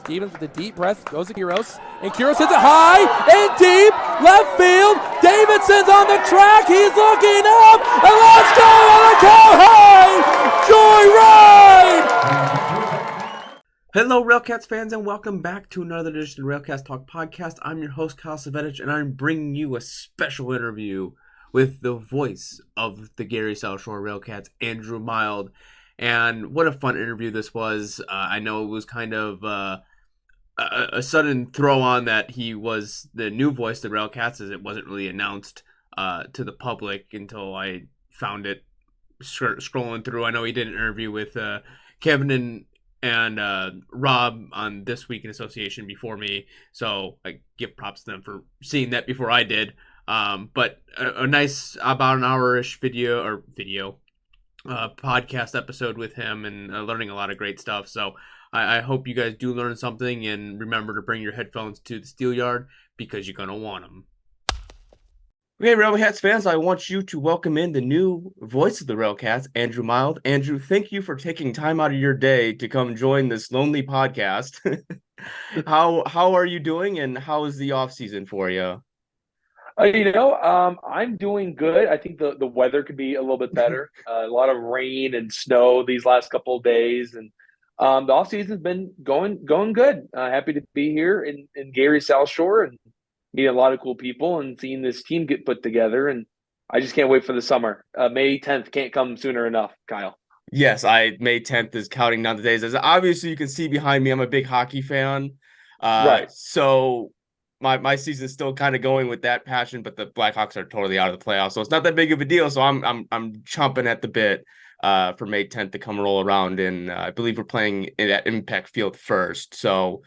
Stevens with a deep breath, goes to Quiros, and Quiros hits it high and deep, left field. Davidson's on the track, he's looking up, and let's go on the Cowhide! Joyride! Hello, RailCats fans, and welcome back to another edition of the RailCats Talk podcast. I'm your host, Kyle Savetich, and I'm bringing you a special interview with the voice of the Gary South Shore RailCats, Andrew Mild. And what a fun interview this was. I know it was kind of a sudden throw on that he was the new voice of the RailCats, as it wasn't really announced to the public until I found it scrolling through. I know he did an interview with Kevin and Rob on This Week in Association before me, so I give props to them for seeing that before I did. But a nice about an hour-ish video podcast episode with him, and learning a lot of great stuff. So I hope you guys do learn something, and remember to bring your headphones to the Steel Yard because you're gonna want them. Okay, RailCats fans, I want you to welcome in the new voice of the RailCats, Andrew Mild. Andrew, thank you for taking time out of your day to come join this lonely podcast. How are you doing, and how is the off season for you? I'm doing good. I think the weather could be a little bit better. A lot of rain and snow these last couple of days, and the off season's been going good. Happy to be here in Gary South Shore and meet a lot of cool people and seeing this team get put together. And I just can't wait for the summer. May 10th can't come sooner enough, Kyle. Yes, May 10th is counting down the days. As obviously you can see behind me, I'm a big hockey fan. Right. So my season's still kind of going with that passion, but the Blackhawks are totally out of the playoffs, so it's not that big of a deal. So I'm chomping at the bit for May 10th to come roll around, and I believe we're playing at Impact Field first. So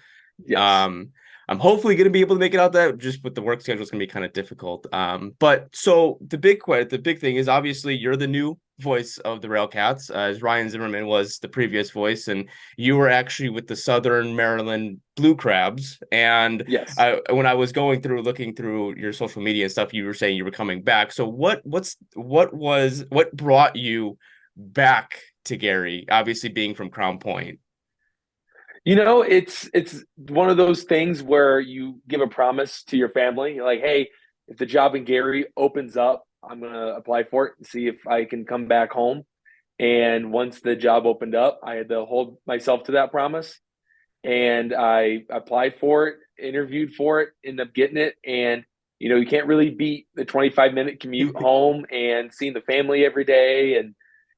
Yes. I'm hopefully going to be able to make it out there. Just with the work schedule, it's going to be kind of difficult. But so the big thing is obviously you're the new voice of the RailCats, as Ryan Zimmerman was the previous voice, and you were actually with the Southern Maryland Blue Crabs. And Yes. when I was looking through your social media and stuff, you were saying you were coming back. So what brought you back to Gary? Obviously, being from Crown Point. It's one of those things where you give a promise to your family, like, hey, if the job in Gary opens up, I'm gonna apply for it and see if I can come back home. And once the job opened up, I had to hold myself to that promise. And I applied for it, interviewed for it, ended up getting it. And you can't really beat the 25-minute commute home and seeing the family every day. And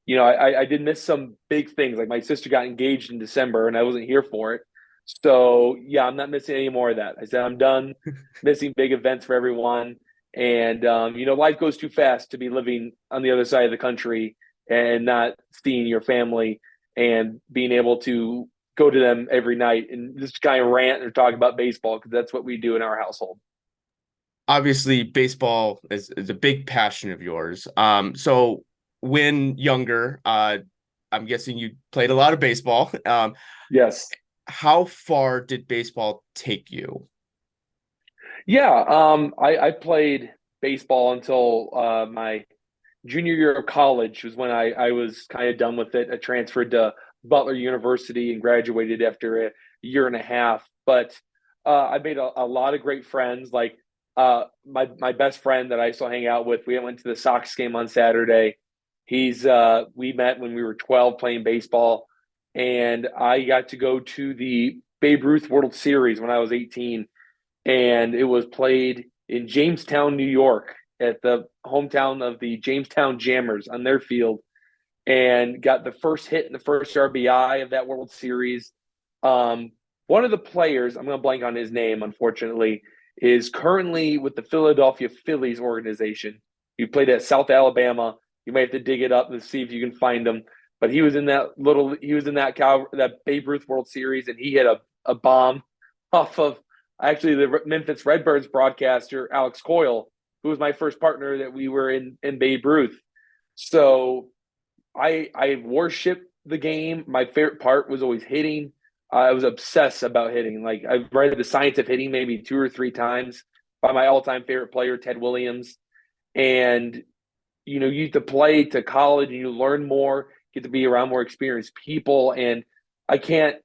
I did miss some big things. Like my sister got engaged in December and I wasn't here for it. So yeah, I'm not missing any more of that. I said I'm done missing big events for everyone. And life goes too fast to be living on the other side of the country and not seeing your family and being able to go to them every night and just kind of rant or talk about baseball, because that's what we do in our household. Obviously, baseball is a big passion of yours. So when younger, I'm guessing you played a lot of baseball. Yes. How far did baseball take you? Yeah, I played baseball until my junior year of college was when I was kind of done with it. I transferred to Butler University and graduated after a year and a half. But I made a lot of great friends. Like my best friend that I still hang out with, we went to the Sox game on Saturday. We met when we were 12 playing baseball, and I got to go to the Babe Ruth World Series when I was 18, and it was played in Jamestown, New York, at the hometown of the Jamestown Jammers on their field, and got the first hit and the first RBI of that World Series. One of the players, I'm going to blank on his name, unfortunately, is currently with the Philadelphia Phillies organization. He played at South Alabama. You might have to dig it up and see if you can find him. But he was in that Babe Ruth World Series, and he hit a bomb off of actually the Memphis Redbirds broadcaster, Alex Coyle, who was my first partner that we were in Babe Ruth. So I worship the game. My favorite part was always hitting. I was obsessed about hitting. Like, I've read The Science of Hitting maybe 2 or 3 times by my all-time favorite player, Ted Williams. And, you get to play to college and you learn more, get to be around more experienced people. And I can't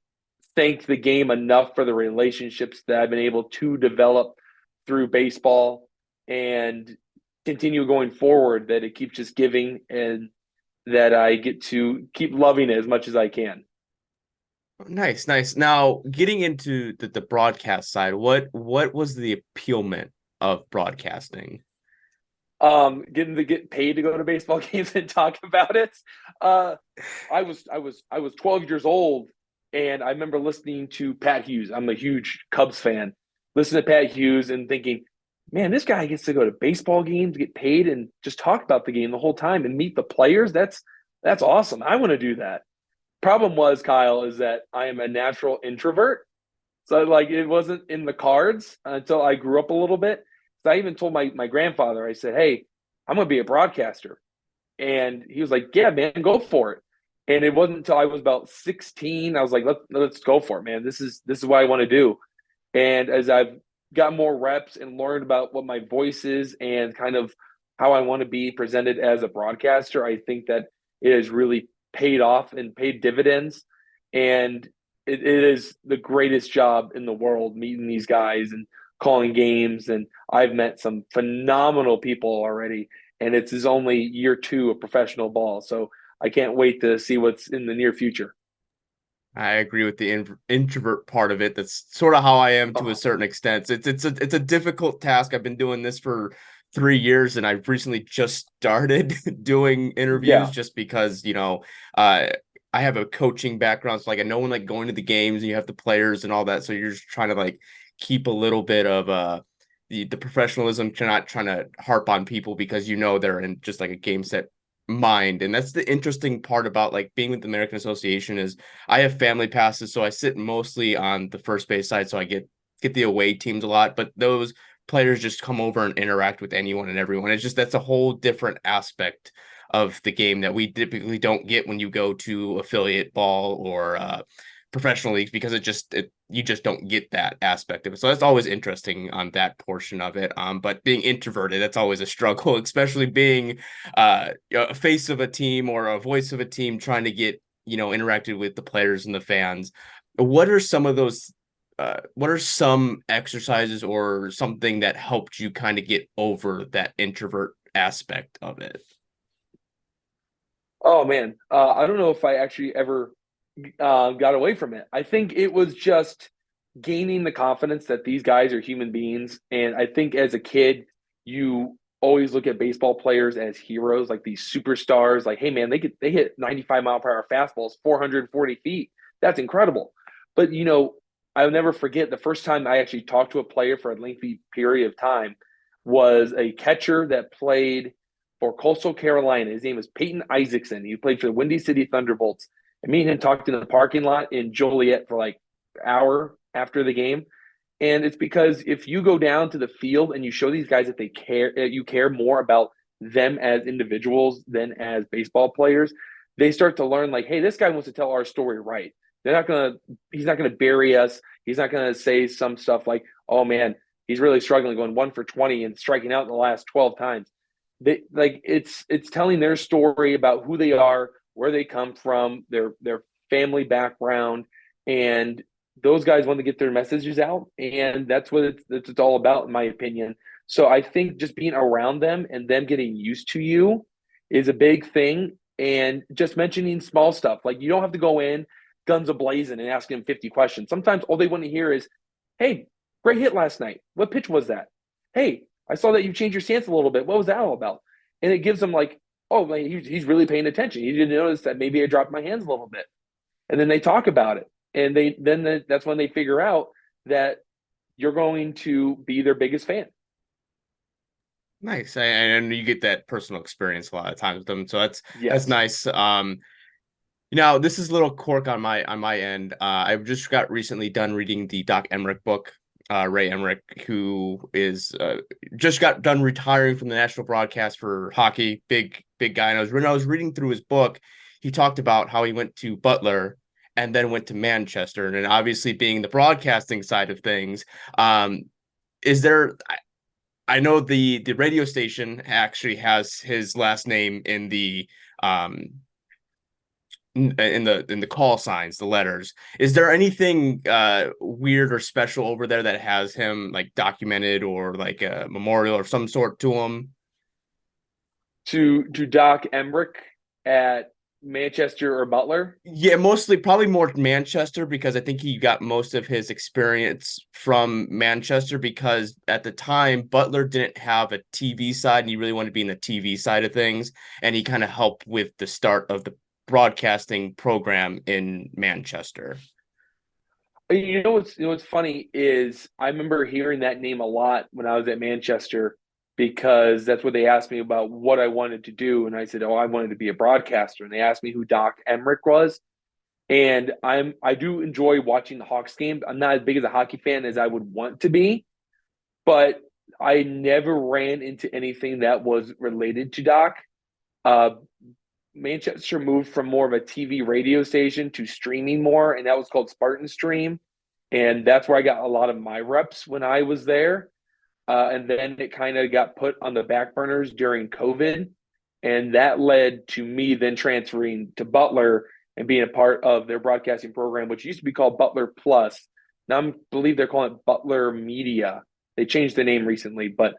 thank the game enough for the relationships that I've been able to develop through baseball and continue going forward, that it keeps just giving and that I get to keep loving it as much as I can. Nice, nice. Now, getting into the broadcast side, what was the appealment of broadcasting? Getting to get paid to go to baseball games and talk about it. I was 12 years old, and I remember listening to Pat Hughes. I'm a huge Cubs fan. Listen to Pat Hughes and thinking, man, this guy gets to go to baseball games, get paid, and just talk about the game the whole time and meet the players. That's awesome. I want to do that. Problem was, Kyle, is that I am a natural introvert. So like it wasn't in the cards until I grew up a little bit. So I even told my grandfather, I said, hey, I'm gonna be a broadcaster. And he was like, yeah, man, go for it. And it wasn't until I was about 16, I was like, let's go for it, man. This is what I want to do. And as I've got more reps and learned about what my voice is and kind of how I want to be presented as a broadcaster, I think that it has really paid off and paid dividends. And it is the greatest job in the world meeting these guys and calling games. And I've met some phenomenal people already. And it's his only year two of professional ball. So I can't wait to see what's in the near future. I agree with the introvert part of it. That's sort of how I am to a Oh, certain extent. It's a difficult task. I've been doing this for 3 years, and I've recently just started doing interviews yeah. just because uh, I have a coaching background, so like I know when like going to the games and you have the players and all that, so you're just trying to like keep a little bit of the professionalism, to not trying to harp on people because they're in just like a game set mind. And that's the interesting part about like being with the American Association is I have family passes, so I sit mostly on the first base side, so I get the away teams a lot, but those players just come over and interact with anyone and everyone. It's just that's a whole different aspect of the game that we typically don't get when you go to affiliate ball or professional leagues, because you just don't get that aspect of it. So that's always interesting on that portion of it. But being introverted, that's always a struggle, especially being a face of a team or a voice of a team trying to get interacted with the players and the fans. What are some of those what are some exercises or something that helped you kind of get over that introvert aspect of it? Oh man, I don't know if I actually ever got away from it. I think it was just gaining the confidence that these guys are human beings, and I think as a kid, you always look at baseball players as heroes, like these superstars. Like, hey man, they hit 95-mile-per-hour fastballs, 440 feet. That's incredible. But I'll never forget the first time I actually talked to a player for a lengthy period of time was a catcher that played for Coastal Carolina. His name was Peyton Isaacson. He played for the Windy City Thunderbolts. And me and him talked in the parking lot in Joliet for like an hour after the game. And it's because if you go down to the field and you show these guys that they care, you care more about them as individuals than as baseball players, they start to learn like, hey, this guy wants to tell our story right. He's not gonna bury us. He's not gonna say some stuff like, oh man, he's really struggling going 1 for 20 and striking out in the last 12 times. It's telling their story about who they are, where they come from, their family background, and those guys want to get their messages out, and that's what it's all about, in my opinion. So I think just being around them and them getting used to you is a big thing. And just mentioning small stuff, like you don't have to go in guns ablazing and ask them 50 questions. Sometimes all they want to hear is, "Hey, great hit last night. What pitch was that? Hey, I saw that you changed your stance a little bit. What was that all about?" And it gives them like, "Oh, man, he's really paying attention. He didn't notice that maybe I dropped my hands a little bit." And then they talk about it, and that's when they figure out that you're going to be their biggest fan. Nice, and you get that personal experience a lot of times with them, so that's Yes. nice. This is a little quirk on my end. I've just got recently done reading the Doc Emmerich book. Ray Emmerich, who is just got done retiring from the national broadcast for hockey, big guy. And when I was reading through his book, he talked about how he went to Butler and then went to Manchester, and then obviously being the broadcasting side of things. Is there? I know the radio station actually has his last name in the um in the call signs, the letters. Is there anything weird or special over there that has him like documented or like a memorial or some sort to him? To Doc Emmerich at Manchester or Butler. Yeah, mostly probably more Manchester because I think he got most of his experience from Manchester because at the time Butler didn't have a TV side and he really wanted to be in the TV side of things, and he kind of helped with the start of the broadcasting program in Manchester. What's funny is I remember hearing that name a lot when I was at Manchester because that's what they asked me about what I wanted to do, and I said, "Oh, I wanted to be a broadcaster." And they asked me who Doc Emmerich was, and I do enjoy watching the Hawks games. I'm not as big as a hockey fan as I would want to be, but I never ran into anything that was related to Doc. Uh, Manchester moved from more of a TV radio station to streaming more, and that was called Spartan Stream. And that's where I got a lot of my reps when I was there. And then it kind of got put on the back burners during COVID. And that led to me then transferring to Butler and being a part of their broadcasting program, which used to be called Butler Plus. Now I believe they're calling it Butler Media. They changed the name recently, but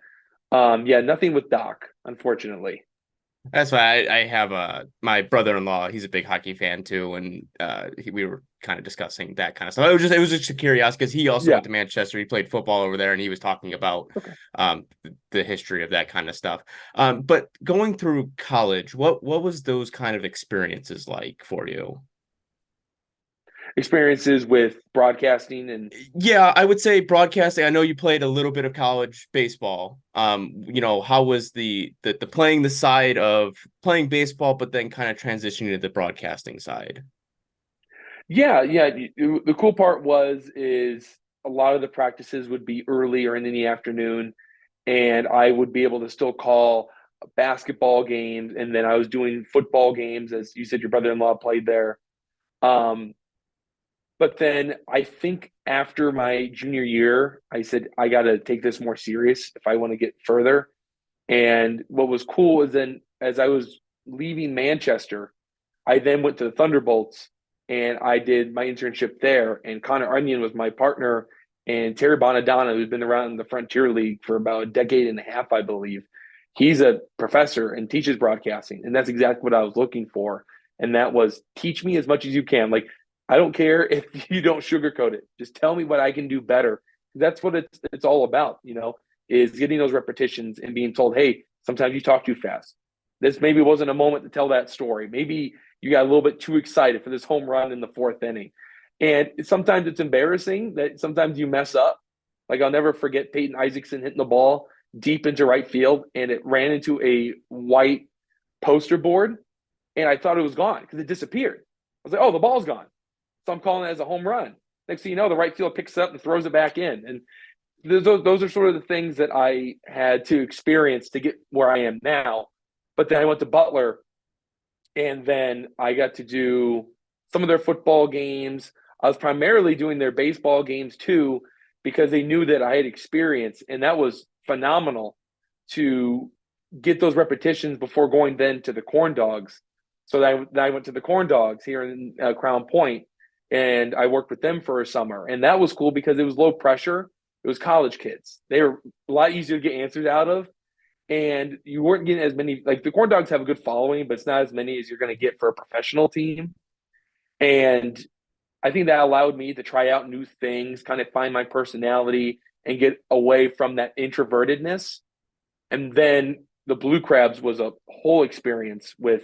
yeah, nothing with Doc, unfortunately. That's why I have my brother-in-law. He's a big hockey fan too, and we were kind of discussing that kind of stuff. It was just a curiosity because he also Yeah. went to Manchester. He played football over there, and he was talking about Okay. the history of that kind of stuff. But going through college, what was those kind of experiences like for you? Experiences with broadcasting and Yeah, I would say broadcasting. I know you played a little bit of college baseball. How was the playing the side of playing baseball, but then kind of transitioning to the broadcasting side? yeah. The cool part is a lot of the practices would be early or in the afternoon, and I would be able to still call basketball games, and then I was doing football games, as you said, your brother-in-law played there. Um, but then I think after my junior year, I said I got to take this more serious if I want to get further. And what was cool is then as I was leaving Manchester, I then went to the Thunderbolts and I did my internship there. And Connor Onion was my partner, and Terry Bonadonna, who's been around the Frontier League for about a decade and a half, I believe. He's a professor and teaches broadcasting, and that's exactly what I was looking for. And that was teach me as much as you can. Like I don't care if you don't sugarcoat it. Just tell me what I can do better. That's what it's all about, is getting those repetitions and being told, hey, sometimes you talk too fast. This maybe wasn't a moment to tell that story. Maybe you got a little bit too excited for this home run in the fourth inning. And sometimes it's embarrassing that sometimes you mess up. Like I'll never forget Peyton Isaacson hitting the ball deep into right field, and it ran into a white poster board, and I thought it was gone because it disappeared. I was like, oh, the ball's gone. So I'm calling it as a home run. Next thing you know, the right field picks it up and throws it back in. And those are sort of the things that I had to experience to get where I am now. But then I went to Butler, and then I got to do some of their football games. I was primarily doing their baseball games too, because they knew that I had experience, and that was phenomenal to get those repetitions before going then to the Corn Dogs. So then I went to the Corn Dogs here in Crown Point, and I worked with them for a summer, and that was cool because it was low pressure. It was college kids. They were a lot easier to get answers out of, and you weren't getting as many. Like the Corn Dogs have a good following, but it's not as many as you're going to get for a professional team. And I think that allowed me to try out new things, kind of find my personality, and get away from that introvertedness. And then the Blue Crabs was a whole experience with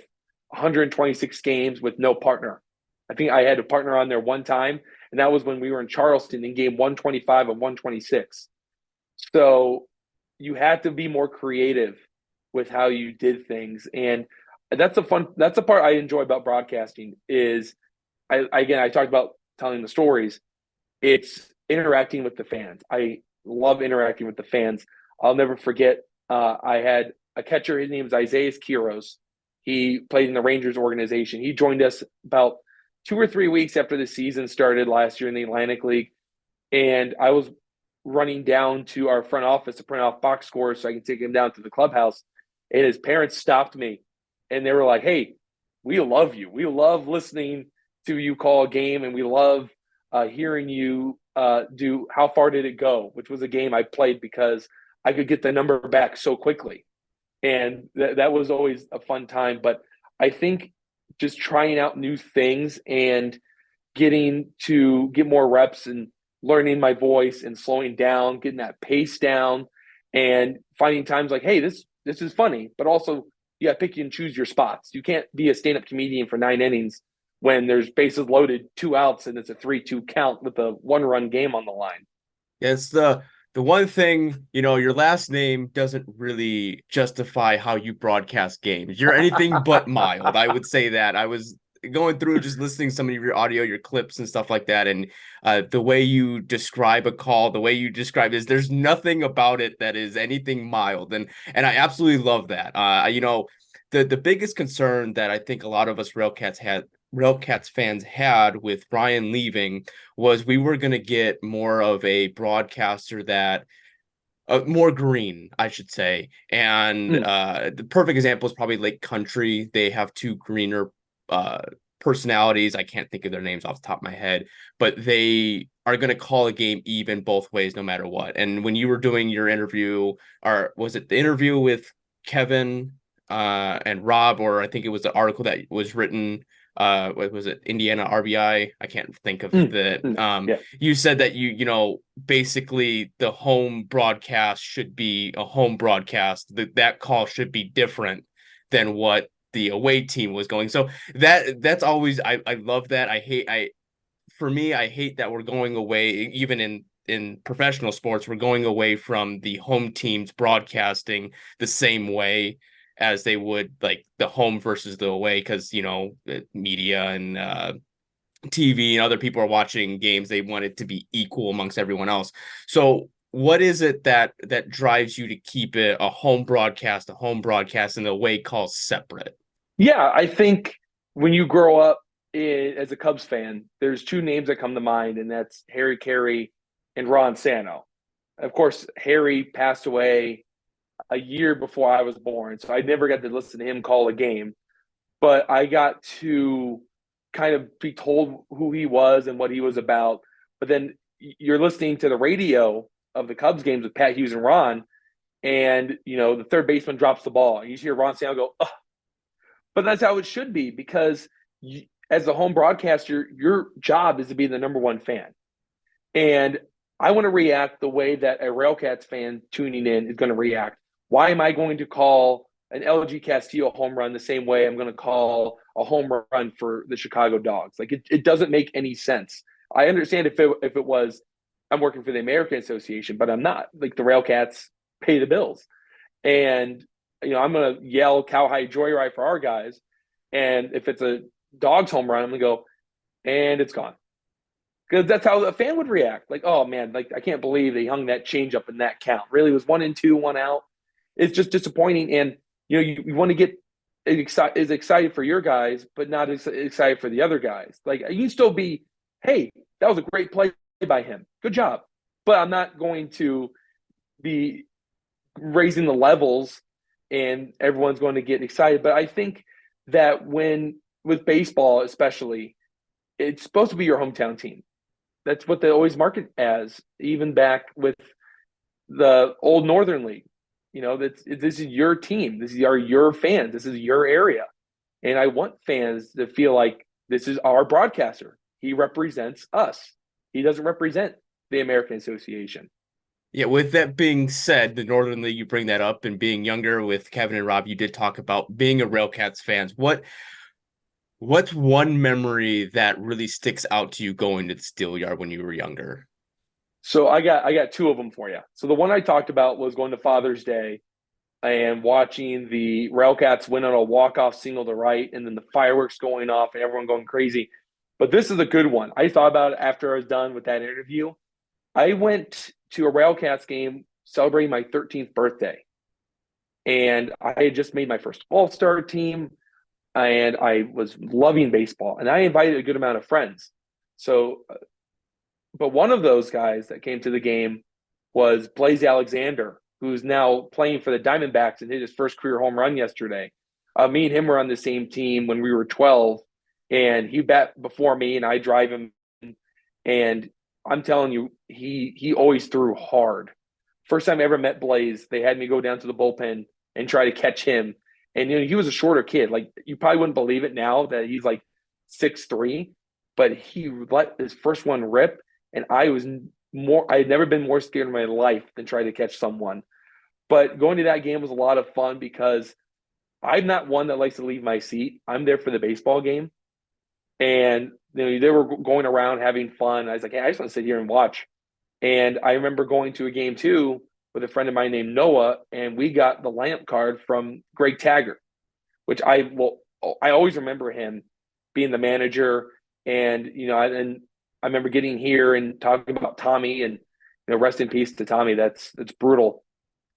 126 games with no partner. I think I had a partner on there one time, and that was when we were in Charleston in game 125 and 126. So you had to be more creative with how you did things. And that's the part I enjoy about broadcasting is I talked about telling the stories. It's interacting with the fans. I love interacting with the fans. I'll never forget. I had a catcher. His name is Isaiah Quiros. He played in the Rangers organization. He joined us about 2 or 3 weeks after the season started last year in the Atlantic League. And I was running down to our front office to print off box scores so I could take him down to the clubhouse. And his parents stopped me, and they were like, "Hey, we love you. We love listening to you call a game, and we love hearing you do How Far Did It Go, which was a game I played because I could get the number back so quickly. And that was always a fun time. But I think just trying out new things and getting to get more reps and learning my voice and slowing down, getting that pace down, and finding times like, hey, this is funny, but also you got to pick and choose your spots. You can't be a stand-up comedian for 9 innings when there's bases loaded, 2 outs, and it's a 3-2 count with a one-run game on the line. Yeah, it's the one thing, your last name doesn't really justify how you broadcast games. You're anything but mild. I would say that. I was going through just listening to some of your audio, your clips and stuff like that, and the way you describe a call, the way you describe is there's nothing about it that is anything mild, and I absolutely love that. The biggest concern that I think a lot of us RailCats fans had with Brian leaving was we were going to get more of a broadcaster that more green, I should say. And the perfect example is probably Lake Country. They have two greener personalities. I can't think of their names off the top of my head, but they are going to call a game even both ways, no matter what. And when you were doing your interview, or was it the interview with Kevin and Rob, or I think it was the article that was written, what was it, Indiana RBI? I can't think of the Yeah. You said that basically the home broadcast should be a home broadcast, that call should be different than what the away team was going. So that's always, I love that. I hate that we're going away, even in professional sports, we're going away from the home teams broadcasting the same way as they would like the home versus the away, because media and TV and other people are watching games. They want it to be equal amongst everyone else. So what is it that drives you to keep it a home broadcast and the away call separate? Yeah, I think when you grow up as a Cubs fan, there's two names that come to mind, and that's Harry Carey and Ron Santo. Of course, Harry passed away a year before I was born, so I never got to listen to him call a game. But I got to kind of be told who he was and what he was about. But then you're listening to the radio of the Cubs games with Pat Hughes and Ron, and the third baseman drops the ball. You hear Ron Santo go, "Ugh." But that's how it should be, because as a home broadcaster, your job is to be the number one fan. And I want to react the way that a RailCats fan tuning in is going to react. Why am I going to call an LG Castillo home run the same way I'm going to call a home run for the Chicago Dogs? Like, it doesn't make any sense. I understand if it was, I'm working for the American Association, but I'm not. Like, the RailCats pay the bills. And, I'm going to yell Cowhide Joyride for our guys. And if it's a Dogs home run, I'm going to go, and it's gone. Because that's how a fan would react. Like, oh, man, like, I can't believe they hung that change up in that count. Really, it was 1-2, 1 out. It's just disappointing. And, you want to get excited for your guys, but not excited for the other guys. Like, you can still be, hey, that was a great play by him. Good job. But I'm not going to be raising the levels and everyone's going to get excited. But I think that with baseball especially, it's supposed to be your hometown team. That's what they always market as, even back with the old Northern League. This is your team. This is your fans. This is your area. And I want fans to feel like this is our broadcaster. He represents us. He doesn't represent the American Association. Yeah, with that being said, the Northern League, you bring that up, and being younger with Kevin and Rob, you did talk about being a RailCats fans. What's one memory that really sticks out to you going to the Steelyard when you were younger? So I got two of them for you. So the one I talked about was going to Father's Day and watching the RailCats win on a walk-off single to right, and then the fireworks going off and everyone going crazy. But this is a good one. I thought about it after I was done with that interview. I went to a RailCats game celebrating my 13th birthday. And I had just made my first All-Star team, and I was loving baseball. And I invited a good amount of friends. So, but one of those guys that came to the game was Blaze Alexander, who's now playing for the Diamondbacks and hit his first career home run yesterday. Me and him were on the same team when we were 12, and he bat before me, and I drive him. And I'm telling you, he always threw hard. First time I ever met Blaze, they had me go down to the bullpen and try to catch him. And he was a shorter kid. Like, you probably wouldn't believe it now that he's like 6'3", but he let his first one rip, and I had never been more scared in my life than trying to catch someone. But going to that game was a lot of fun because I'm not one that likes to leave my seat. I'm there for the baseball game. And they were going around having fun. I was like, hey, I just want to sit here and watch. And I remember going to a game too with a friend of mine named Noah, and we got the lamp card from Greg Taggart, which I always remember him being the manager. And and I remember getting here and talking about Tommy, and rest in peace to Tommy. That's brutal.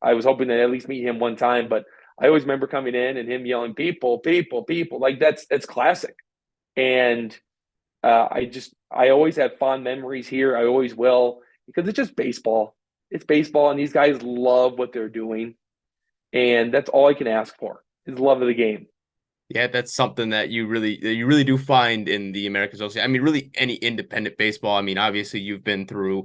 I was hoping to at least meet him one time, but I always remember coming in and him yelling, "People, people, people!" Like that's classic. And I always have fond memories here. I always will, because it's just baseball. It's baseball, and these guys love what they're doing, and that's all I can ask for is love of the game. Yeah, that's something that you really do find in the American Association. I mean, really any independent baseball. I mean, obviously you've been through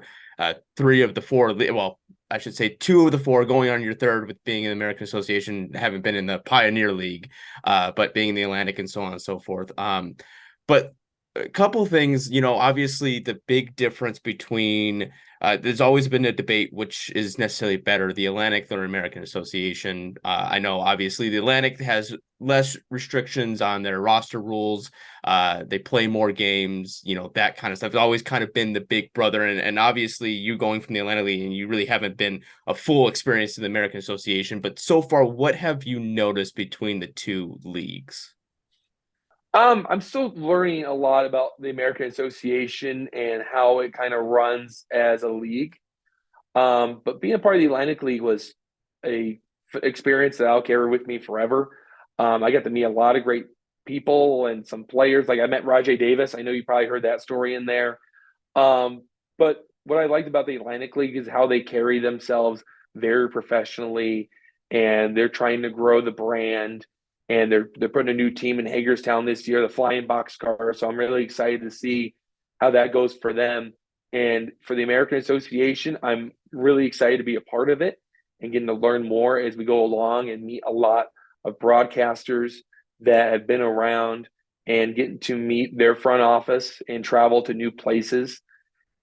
three of the four. Well, I should say two of the four, going on your third with being in the American Association. Haven't been in the Pioneer League, but being in the Atlantic and so on and so forth. But a couple things, obviously the big difference between there's always been a debate which is necessarily better, the Atlantic or American Association. I know obviously the Atlantic has less restrictions on their roster rules. They play more games, that kind of stuff. It's always kind of been the big brother. And obviously you going from the Atlantic League, and you really haven't been a full experience in the American Association. But so far, what have you noticed between the two leagues? I'm still learning a lot about the American Association and how it kind of runs as a league. But being a part of the Atlantic League was a experience that I'll carry with me forever. I got to meet a lot of great people and some players. Like, I met Rajay Davis. I know you probably heard that story in there. But what I liked about the Atlantic League is how they carry themselves very professionally, and they're trying to grow the brand. And they're putting a new team in Hagerstown this year, the Flying Boxcar. So I'm really excited to see how that goes for them. And for the American Association, I'm really excited to be a part of it and getting to learn more as we go along and meet a lot of broadcasters that have been around, and getting to meet their front office and travel to new places.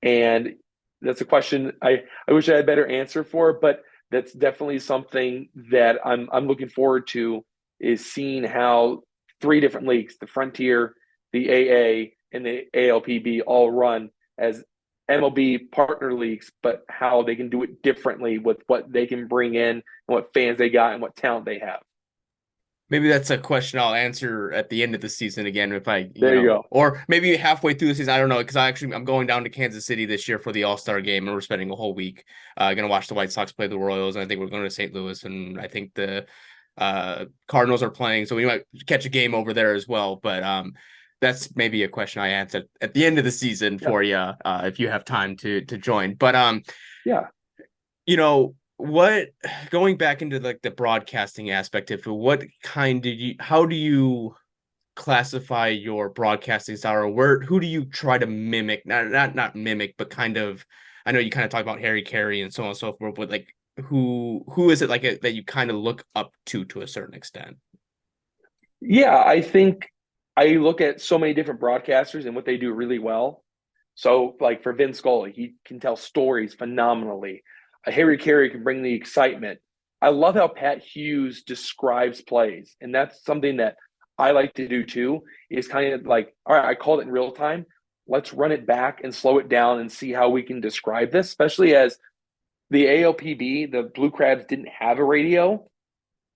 And that's a question I wish I had a better answer for, but that's definitely something that I'm looking forward to, is seeing how three different leagues, the Frontier, the AA, and the ALPB, all run as MLB partner leagues, but how they can do it differently with what they can bring in and what fans they got and what talent they have. Maybe that's a question I'll answer at the end of the season again, if There you go. Or maybe halfway through the season. I don't know, because I'm going down to Kansas City this year for the All-Star game, and we're spending a whole week going to watch the White Sox play the Royals, and I think we're going to St. Louis, and I think the Cardinals are playing, so we might catch a game over there as well. But that's maybe a question I answer at the end of the season for you, if you have time to join. But yeah, what, going back into like the broadcasting aspect of it, how do you classify your broadcasting style, or who do you try to mimic? Not mimic, but kind of, I know you kind of talk about Harry Carey and so on and so forth, but like who is it that you kind of look up to a certain extent? Yeah, I think I look at so many different broadcasters and what they do really well. So, like for Vin Scully, he can tell stories phenomenally. Harry Carey can bring the excitement. I love how Pat Hughes describes plays, and that's something that I like to do too. Is kind of like, all right, I called it in real time. Let's run it back and slow it down and see how we can describe this, especially as the ALPB, the Blue Crabs didn't have a radio.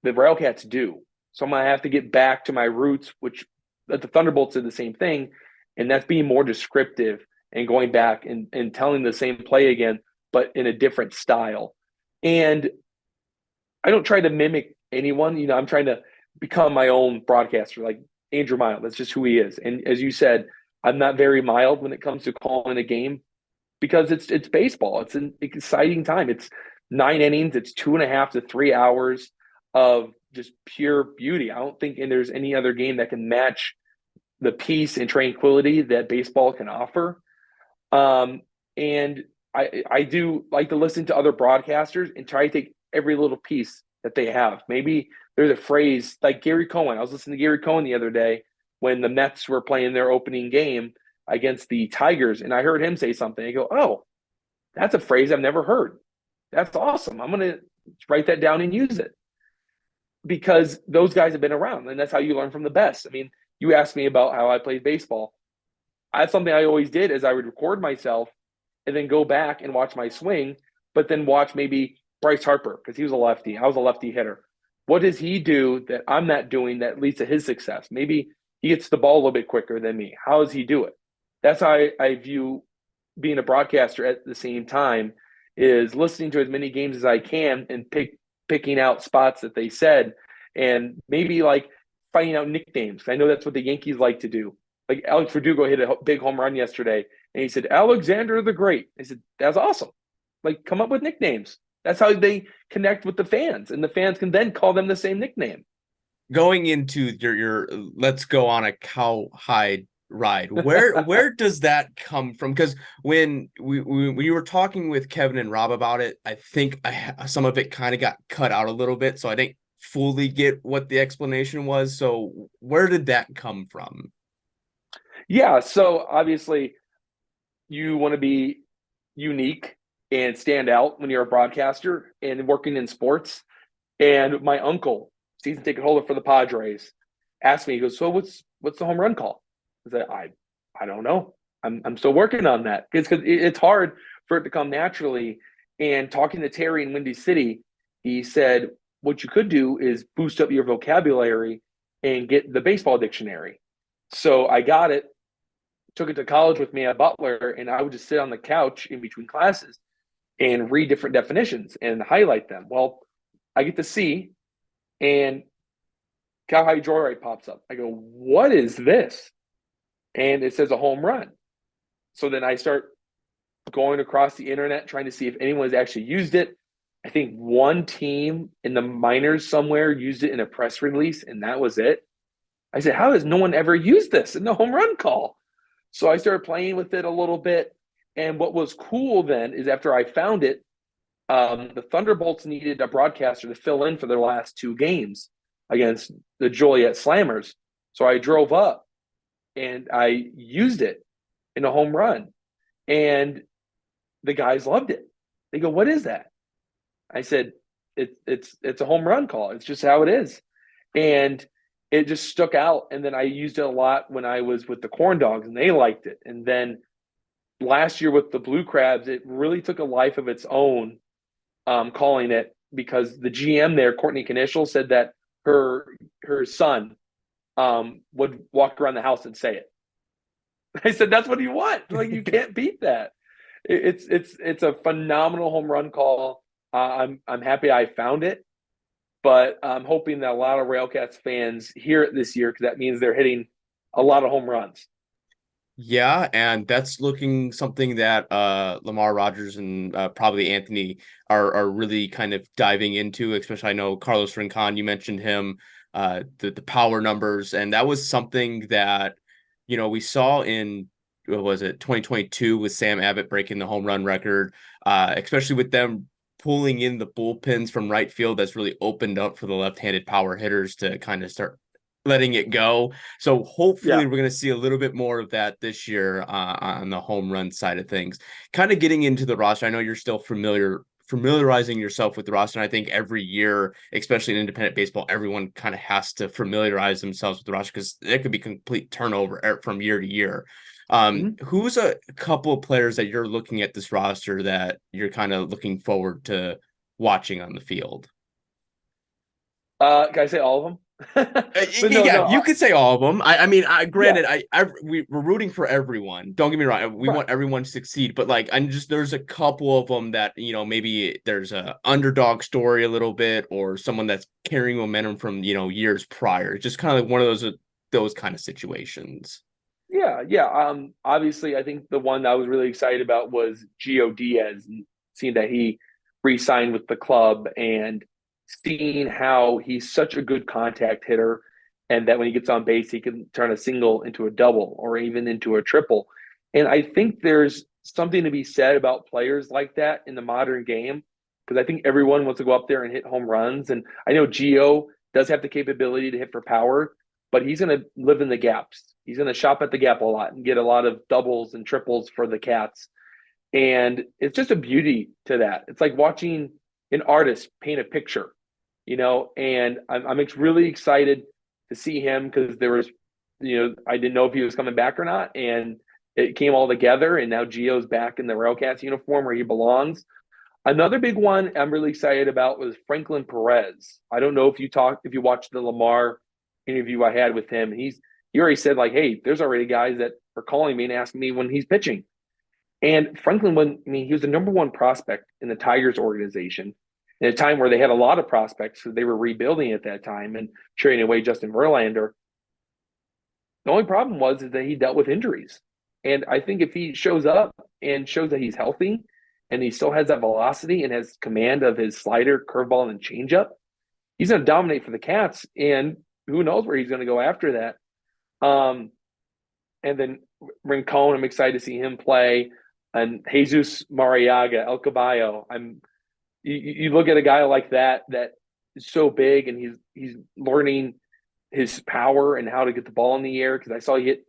The RailCats do. So I'm going to have to get back to my roots, which the Thunderbolts did the same thing. And that's being more descriptive and going back and telling the same play again, but in a different style. And I don't try to mimic anyone. I'm trying to become my own broadcaster, like Andrew Mild. That's just who he is. And as you said, I'm not very mild when it comes to calling a game, because it's baseball. It's an exciting time. It's 9 innings. It's 2.5 to 3 hours of just pure beauty. I don't think there's any other game that can match the peace and tranquility that baseball can offer. And I do like to listen to other broadcasters and try to take every little piece that they have. Maybe there's a phrase like Gary Cohen. I was listening to Gary Cohen the other day when the Mets were playing their opening game against the Tigers, and I heard him say something. I go, "Oh, that's a phrase I've never heard. That's awesome. I'm going to write that down and use it." Because those guys have been around, and that's how you learn from the best. I mean, you asked me about how I played baseball. That's something I always did is I would record myself and then go back and watch my swing, but then watch maybe Bryce Harper because he was a lefty. I was a lefty hitter. What does he do that I'm not doing that leads to his success? Maybe he gets the ball a little bit quicker than me. How does he do it? That's how I view being a broadcaster at the same time, is listening to as many games as I can and picking out spots that they said, and maybe like finding out nicknames. I know that's what the Yankees like to do. Like Alex Verdugo hit a big home run yesterday, and he said, Alexander the Great. I said, that's awesome. Like, come up with nicknames. That's how they connect with the fans, and the fans can then call them the same nickname. Going into your let's go on a cowhide ride, where does that come from? Because when we were talking with Kevin and Rob about it, I think some of it kind of got cut out a little bit, so I didn't fully get what the explanation was. So where did that come from? Yeah, so obviously you want to be unique and stand out when you're a broadcaster and working in sports. And my uncle, season ticket holder for the Padres, asked me, he goes, "So what's the home run call?" I said, I don't know. I'm still working on that because it's hard for it to come naturally. And talking to Terry in Windy City, he said, what you could do is boost up your vocabulary and get the baseball dictionary. So I got it, took it to college with me at Butler, and I would just sit on the couch in between classes and read different definitions and highlight them. Well, I get to see, and cowhide joyride pops up. I go, what is this? And it says a home run. So then I start going across the internet trying to see if anyone's actually used it. I think one team in the minors somewhere used it in a press release, and that was it. I said, how has no one ever used this in the home run call? So I started playing with it a little bit. And what was cool then is after I found it, the Thunderbolts needed a broadcaster to fill in for their last two games against the Joliet Slammers. So I drove up and I used it in a home run. And the guys loved it. They go, what is that? I said, it's a home run call. It's just how it is. And it just stuck out. And then I used it a lot when I was with the Corn Dogs, and they liked it. And then last year with the Blue Crabs, it really took a life of its own, calling it, because the GM there, Courtney Knischel, said that her son would walk around the house and say it. I said, that's what you want. Like, you can't beat that. It's a phenomenal home run call. I'm happy I found it, but I'm hoping that a lot of RailCats fans hear it this year, because that means they're hitting a lot of home runs. Yeah, and that's looking something that Lamar Rogers and probably Anthony are really kind of diving into, especially I know Carlos Rincon, you mentioned him, the power numbers, and that was something that, we saw in, what was it, 2022 with Sam Abbott breaking the home run record, especially with them pulling in the bullpens from right field. That's really opened up for the left-handed power hitters to kind of start letting it go. So hopefully we're going to see a little bit more of that this year on the home run side of things. Kind of getting into the roster, I know you're still familiarizing yourself with the roster. And I think every year, especially in independent baseball, everyone kind of has to familiarize themselves with the roster, because there could be complete turnover from year to year. Who's a couple of players that you're looking at this roster that you're kind of looking forward to watching on the field? Can I say all of them? You could say all of them. Granted, we're rooting for everyone. Don't get me wrong. We want everyone to succeed, but there's a couple of them that, maybe there's a underdog story a little bit, or someone that's carrying momentum from, years prior. It's just kind of like one of those kind of situations. Yeah. Obviously, I think the one that I was really excited about was Gio Diaz, and seeing that he re-signed with the club, and seeing how he's such a good contact hitter, and that when he gets on base, he can turn a single into a double or even into a triple. And I think there's something to be said about players like that in the modern game, because I think everyone wants to go up there and hit home runs. And I know Gio does have the capability to hit for power, but he's going to live in the gaps. He's going to shop at the gap a lot and get a lot of doubles and triples for the Cats. And it's just a beauty to that. It's like watching an artist paint a picture, and I'm really excited to see him, because there was, I didn't know if he was coming back or not. And it came all together, and now Gio's back in the RailCats uniform where he belongs. Another big one I'm really excited about was Franklin Perez. I don't know if you watched the Lamar interview I had with him. He already said, like, hey, there's already guys that are calling me and asking me when he's pitching. And Franklin, he was the number one prospect in the Tigers organization in a time where they had a lot of prospects because they were rebuilding at that time and trading away Justin Verlander. The only problem was is that he dealt with injuries. And I think if he shows up and shows that he's healthy and he still has that velocity and has command of his slider, curveball, and changeup, he's going to dominate for the Cats. And who knows where he's going to go after that. And then Rincon, I'm excited to see him play. And Jesus Mariaga, El Caballo. You look at a guy like that is so big, and he's learning his power and how to get the ball in the air, because I saw he hit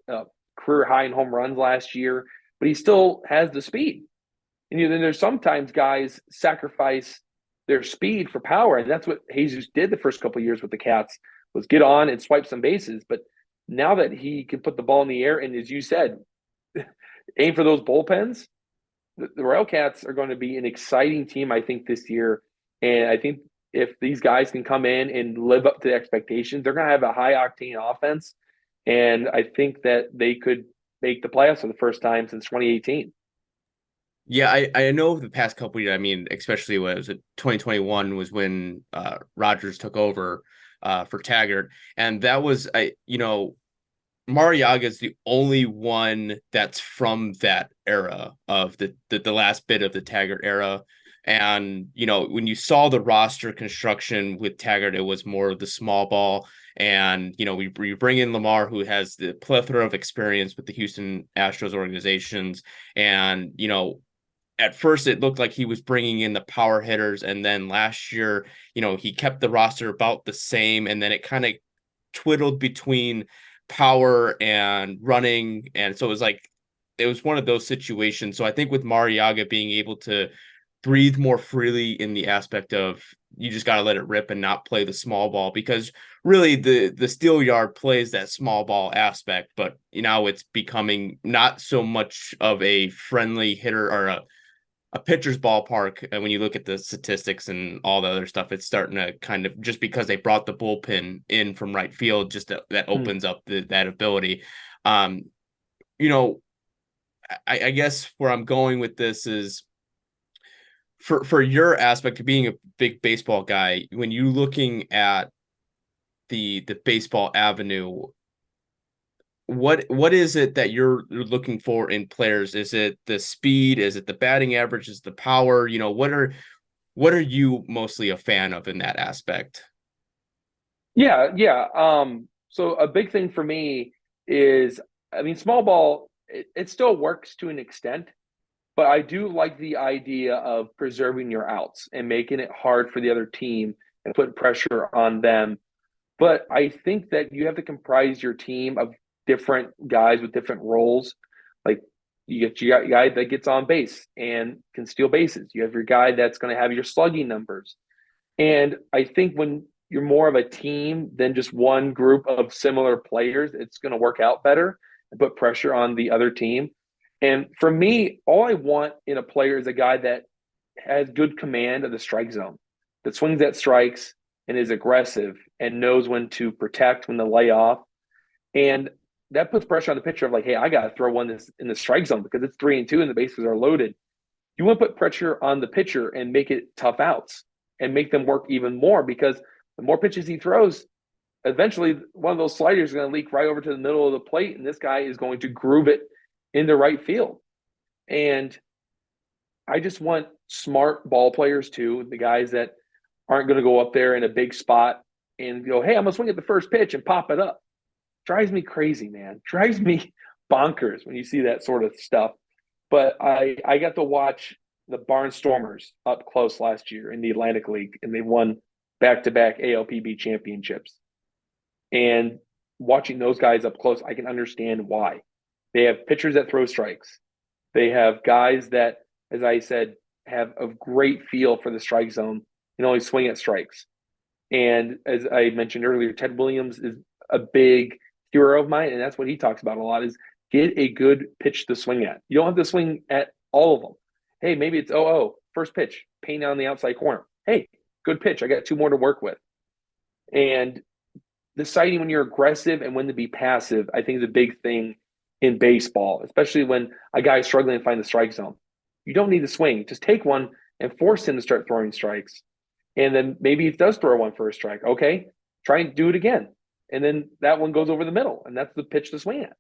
career high in home runs last year, but he still has the speed. And then there's sometimes guys sacrifice their speed for power, and that's what Jesus did the first couple of years with the Cats, was get on and swipe some bases. But now that he can put the ball in the air, and as you said, aim for those bullpens, the RailCats are going to be an exciting team, I think, this year. And I think if these guys can come in and live up to the expectations, they're going to have a high-octane offense. And I think that they could make the playoffs for the first time since 2018. Yeah, I know the past couple of years, especially when it was 2021 was when Rogers took over for Taggart. And that was, Mariaga is the only one that's from that era of the last bit of the Taggart era. And, when you saw the roster construction with Taggart, it was more of the small ball. And, we bring in Lamar, who has the plethora of experience with the Houston Astros organizations. And, at first it looked like he was bringing in the power hitters. And then last year, he kept the roster about the same. And then it kind of twiddled between power and running. And so it was one of those situations. So I think with Mariaga being able to breathe more freely in the aspect of, you just got to let it rip and not play the small ball, because really the steel yard plays that small ball aspect, but now it's becoming not so much of a friendly hitter or a pitcher's ballpark. And when you look at the statistics and all the other stuff, it's starting to kind of, just because they brought the bullpen in from right field, just that opens up that ability. I guess where I'm going with this is, for your aspect of being a big baseball guy, when you're looking at the baseball avenue, what is it that you're looking for in players? Is it the speed? Is it the batting average? Is it the power? What are you mostly a fan of in that aspect? Yeah. So a big thing for me is, small ball, it still works to an extent, but I do like the idea of preserving your outs and making it hard for the other team and put pressure on them. But I think that you have to comprise your team of different guys with different roles. Like, you got your guy that gets on base and can steal bases. You have your guy that's going to have your slugging numbers. And I think when you're more of a team than just one group of similar players, it's going to work out better and put pressure on the other team. And for me, all I want in a player is a guy that has good command of the strike zone, that swings at strikes and is aggressive and knows when to protect, when to lay off. And that puts pressure on the pitcher of, like, hey, I got to throw one in the strike zone because it's 3-2 and the bases are loaded. You want to put pressure on the pitcher and make it tough outs and make them work even more, because the more pitches he throws, eventually one of those sliders is going to leak right over to the middle of the plate, and this guy is going to groove it into right field. And I just want smart ball players too, the guys that aren't going to go up there in a big spot and go, hey, I'm going to swing at the first pitch and pop it up. Drives me crazy, man. Drives me bonkers when you see that sort of stuff. But I got to watch the Barnstormers up close last year in the Atlantic League, and they won back-to-back ALPB championships. And watching those guys up close, I can understand why. They have pitchers that throw strikes. They have guys that, as I said, have a great feel for the strike zone and only swing at strikes. And as I mentioned earlier, Ted Williams is a big hero of mine, and that's what he talks about a lot is get a good pitch to swing at. You don't have to swing at all of them. Hey, maybe it's first pitch, paint on the outside corner. Hey, good pitch. I got 2 more to work with. And deciding when you're aggressive and when to be passive, I think is a big thing in baseball, especially when a guy is struggling to find the strike zone. You don't need to swing. Just take one and force him to start throwing strikes. And then maybe he does throw one for a strike. Okay, try and do it again. And then that one goes over the middle, and that's the pitch to swing at.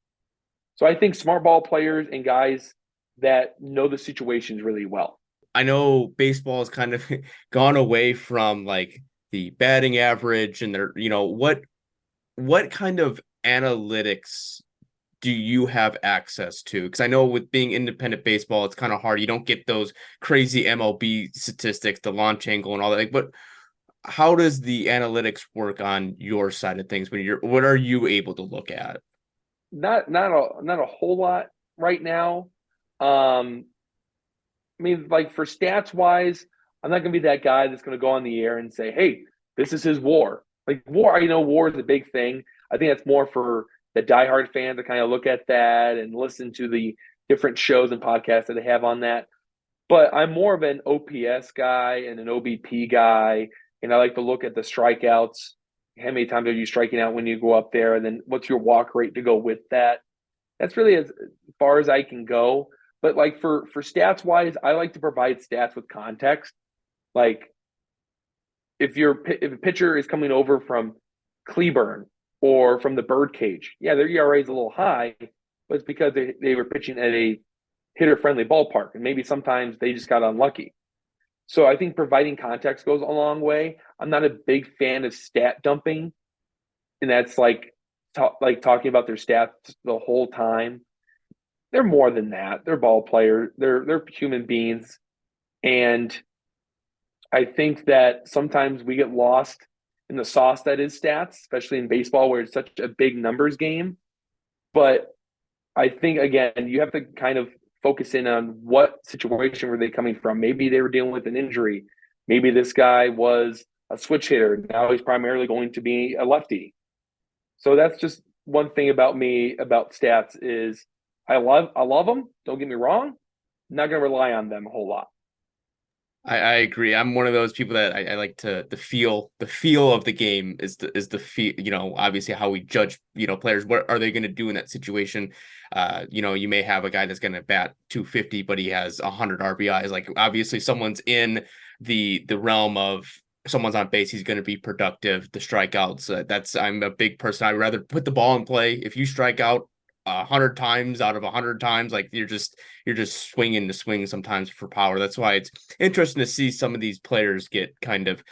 So I think smart ball players and guys that know the situations really well. I know baseball has kind of gone away from like the batting average and their, what kind of analytics do you have access to? Because I know with being independent baseball, it's kind of hard. You don't get those crazy MLB statistics, the launch angle and all that. But how does the analytics work on your side of things what are you able to look at? Not a whole lot right now. I mean, like for stats wise, I'm not going to be that guy that's going to go on the air and say, hey, this is his WAR. Like WAR, WAR is a big thing. I think that's more for the diehard fan to kind of look at that and listen to the different shows and podcasts that they have on that. But I'm more of an OPS guy and an OBP guy, and I like to look at the strikeouts. How many times are you striking out when you go up there? And then what's your walk rate to go with that? That's really as far as I can go. But like for stats wise, I like to provide stats with context. Like if a pitcher is coming over from Cleburne or from the Birdcage, yeah, their ERA is a little high, but it's because they were pitching at a hitter-friendly ballpark, and maybe sometimes they just got unlucky. So I think providing context goes a long way. I'm not a big fan of stat dumping, and that's like talking about their stats the whole time. They're more than that. They're ball players. They're human beings, and I think that sometimes we get lost in the sauce that is stats, especially in baseball where it's such a big numbers game. But I think, again, you have to kind of focus in on what situation were they coming from. Maybe they were dealing with an injury. Maybe this guy was a switch hitter. Now he's primarily going to be a lefty. So that's just one thing about me about stats is I love them. Don't get me wrong. I'm not going to rely on them a whole lot. I agree. I'm one of those people that I like to the feel of the game is the feel, obviously how we judge, players. What are they going to do in that situation? You may have a guy that's going to bat 250, but he has 100 RBIs. Like obviously someone's in the realm of someone's on base, he's going to be productive. The strikeouts, I'm a big person. I'd rather put the ball in play. If you strike out 100 times out of 100 times, like you're just swinging to swing sometimes for power. That's why it's interesting to see some of these players get kind of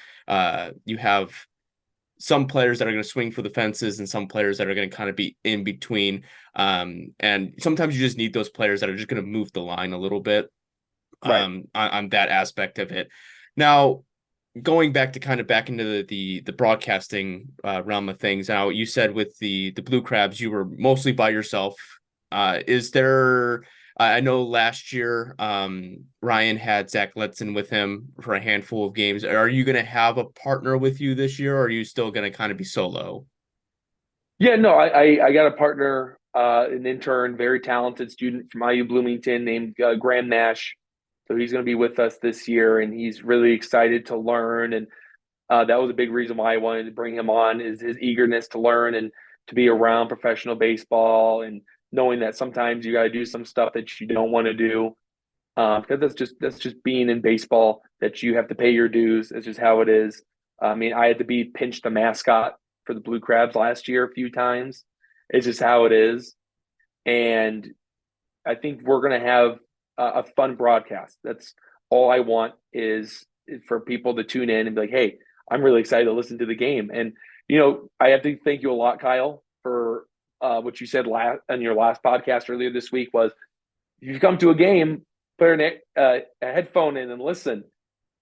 you have some players that are going to swing for the fences and some players that are going to kind of be in between, and sometimes you just need those players that are just going to move the line a little bit, Right. on that aspect of it. Now going back into the broadcasting realm of things. Now you said with the Blue Crabs you were mostly by yourself. Is there? I know last year Ryan had Zach Letson with him for a handful of games. Are you going to have a partner with you this year, or are you still going to kind of be solo? Yeah, no, I got a partner, an intern, very talented student from IU Bloomington named Graham Nash. So he's going to be with us this year, and he's really excited to learn. And that was a big reason why I wanted to bring him on is his eagerness to learn and to be around professional baseball and knowing that sometimes you got to do some stuff that you don't want to do, because that's just being in baseball, that you have to pay your dues. It's just how it is. I mean, I had to be Pinch the mascot for the Blue Crabs last year a few times. It's just how it is. And I think we're going to have a fun broadcast. That's all I want is for people to tune in and be like, hey, I'm really excited to listen to the game. And, I have to thank you a lot, Kyle, for what you said on your last podcast earlier this week was if you come to a game, put a headphone in and listen.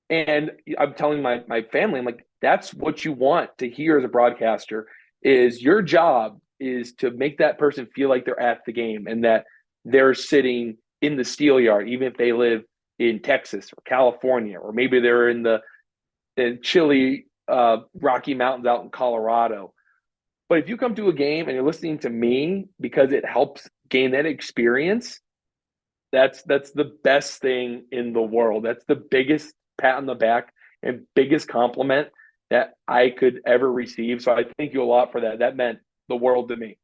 And I'm telling my family, I'm like, that's what you want to hear as a broadcaster is your job is to make that person feel like they're at the game and that they're sitting in the steel yard, even if they live in Texas or California, or maybe they're in the chilly Rocky Mountains out in Colorado. But if you come to a game and you're listening to me because it helps gain that experience, that's the best thing in the world. That's the biggest pat on the back and biggest compliment that I could ever receive. So I thank you a lot for that. That meant the world to me.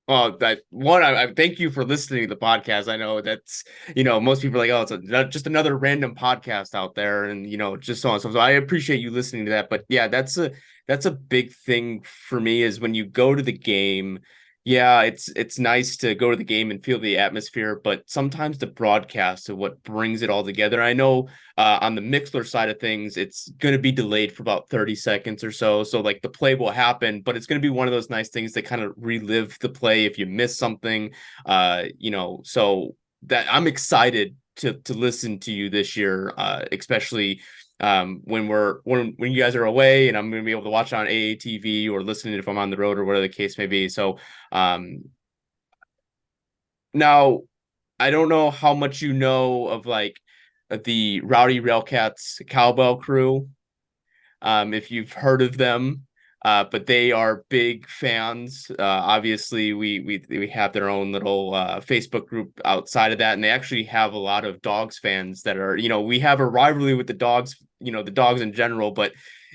Well, I thank you for listening to the podcast. I know that's, most people are like, oh, it's just another random podcast out there, and just so on. So I appreciate you listening to that. But yeah, that's a big thing for me is when you go to the game. Yeah, it's nice to go to the game and feel the atmosphere, but sometimes the broadcast is what brings it all together. I know on the Mixler side of things, it's going to be delayed for about 30 seconds or so. So like the play will happen, but it's going to be one of those nice things that kind of relive the play if you miss something. So that I'm excited to listen to you this year, especially when you guys are away and I'm going to be able to watch it on AATV or listening if I'm on the road or whatever the case may be. So now I don't know how much you know of like the Rowdy RailCats Cowbell crew. If you've heard of them, but they are big fans. Obviously, we have their own little Facebook group outside of that, and they actually have a lot of Dogs fans that are, we have a rivalry with the Dogs, the Dogs in general, but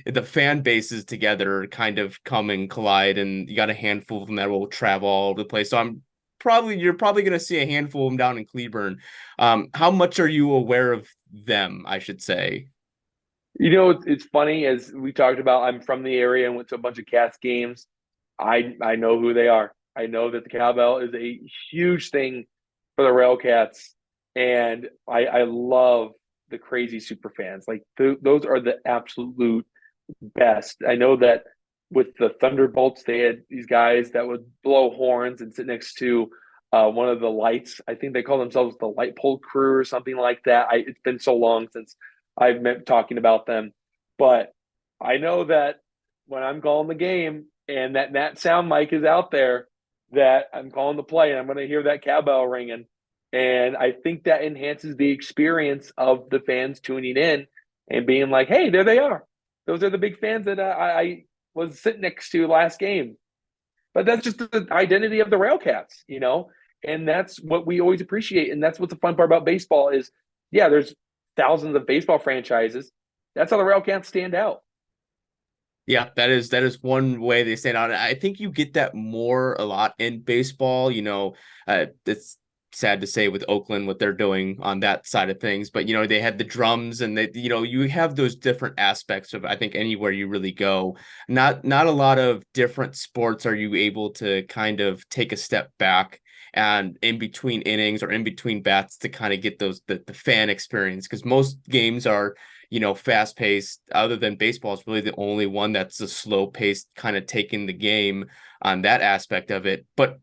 the fan bases together kind of come and collide, and you got a handful of them that will travel all over the place. So you're probably going to see a handful of them down in Cleburne. How much are you aware of them, I should say? It's funny as we talked about. I'm from the area and went to a bunch of Cats games. I know who they are. I know that the cowbell is a huge thing for the RailCats, and I love the crazy super fans. Like those are the absolute best. I know that with the Thunderbolts, they had these guys that would blow horns and sit next to one of the lights. I think they call themselves the light pole crew or something like that. It's been so long since I've been talking about them, but I know that when I'm calling the game and that sound mic is out there, that I'm calling the play and I'm going to hear that cowbell ringing. And I think that enhances the experience of the fans tuning in and being like, hey, there they are. Those are the big fans that I was sitting next to last game. But that's just the identity of the RailCats, and that's what we always appreciate. And that's what's the fun part about baseball is, yeah, there's thousands of baseball franchises. That's how the RailCats stand out. Yeah, that is one way they stand out. I think you get that a lot in baseball. It's sad to say with Oakland what they're doing on that side of things, but they had the drums and you have those different aspects of I think anywhere you really go. Not a lot of different sports are you able to kind of take a step back and in between innings or in between bats to kind of get the fan experience because most games are fast paced. Other than baseball, is really the only one that's a slow paced kind of taking the game on that aspect of it. But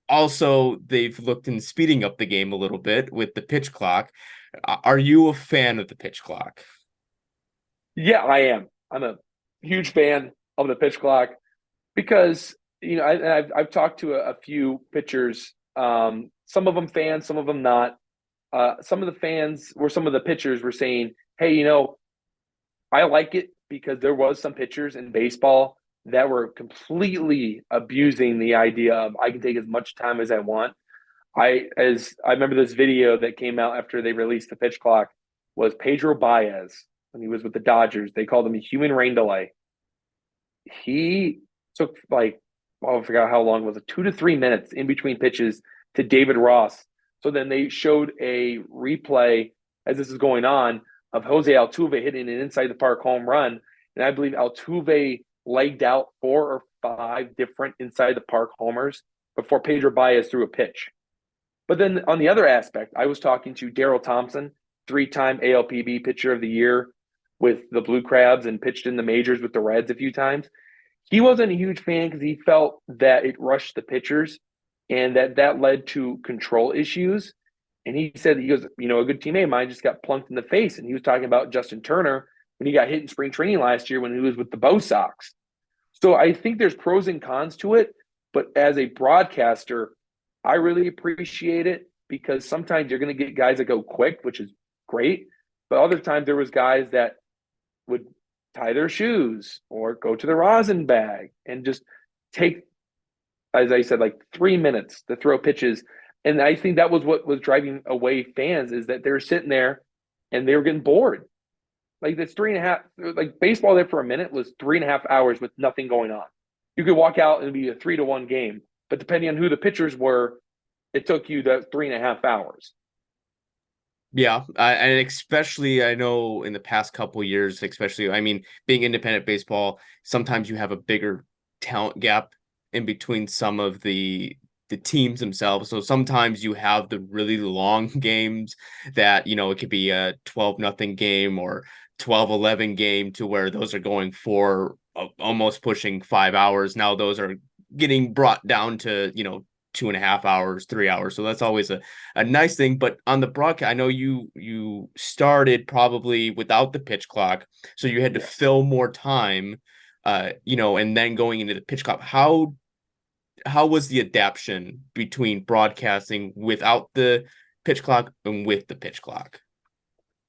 also, they've looked in speeding up the game a little bit with the pitch clock. Are you a fan of the pitch clock? Yeah, I am. I'm a huge fan of the pitch clock because I've talked to a few pitchers. Some of them fans, some of them not. Some of the fans or some of the pitchers were saying, hey, I like it because there was some pitchers in baseball that were completely abusing the idea of I can take as much time as I want. I remember this video that came out after they released the pitch clock was Pedro Baez when he was with the Dodgers. They called him a human rain delay. He took I forgot how long it was, 2 to 3 minutes in between pitches to David Ross. So then they showed a replay as this is going on of Jose Altuve hitting an inside the park home run. And I believe Altuve legged out 4 or 5 different inside the park homers before Pedro Baez threw a pitch. But then on the other aspect, I was talking to Darryl Thompson, 3-time ALPB pitcher of the year. with the Blue Crabs and pitched in the majors with the Reds a few times. He wasn't a huge fan because he felt that it rushed the pitchers and that led to control issues. And he said, he goes, a good teammate of mine just got plunked in the face. And he was talking about Justin Turner when he got hit in spring training last year when he was with the Bo Sox. So I think there's pros and cons to it. But as a broadcaster, I really appreciate it because sometimes you're going to get guys that go quick, which is great. But other times there was guys that would tie their shoes or go to the rosin bag and just take, as I said, like 3 minutes to throw pitches. And I think that was what was driving away fans, is that they were sitting there and they were getting bored. Like that's 3.5, like baseball there for a minute was 3.5 hours with nothing going on. You could walk out and it'd be a 3-1 game, but depending on who the pitchers were, it took you that 3.5 hours. Yeah, and especially I know in the past couple of years, especially, I mean, being independent baseball, sometimes you have a bigger talent gap in between some of the teams themselves. So sometimes you have the really long games that, it could be a 12-0 game or 12-11 game to where those are going for almost pushing 5 hours. Now those are getting brought down to, 2.5 hours, 3 hours. So that's always a nice thing. But on the broadcast, I know you started probably without the pitch clock, so you had to fill more time, and then going into the pitch clock. How was the adaptation between broadcasting without the pitch clock and with the pitch clock?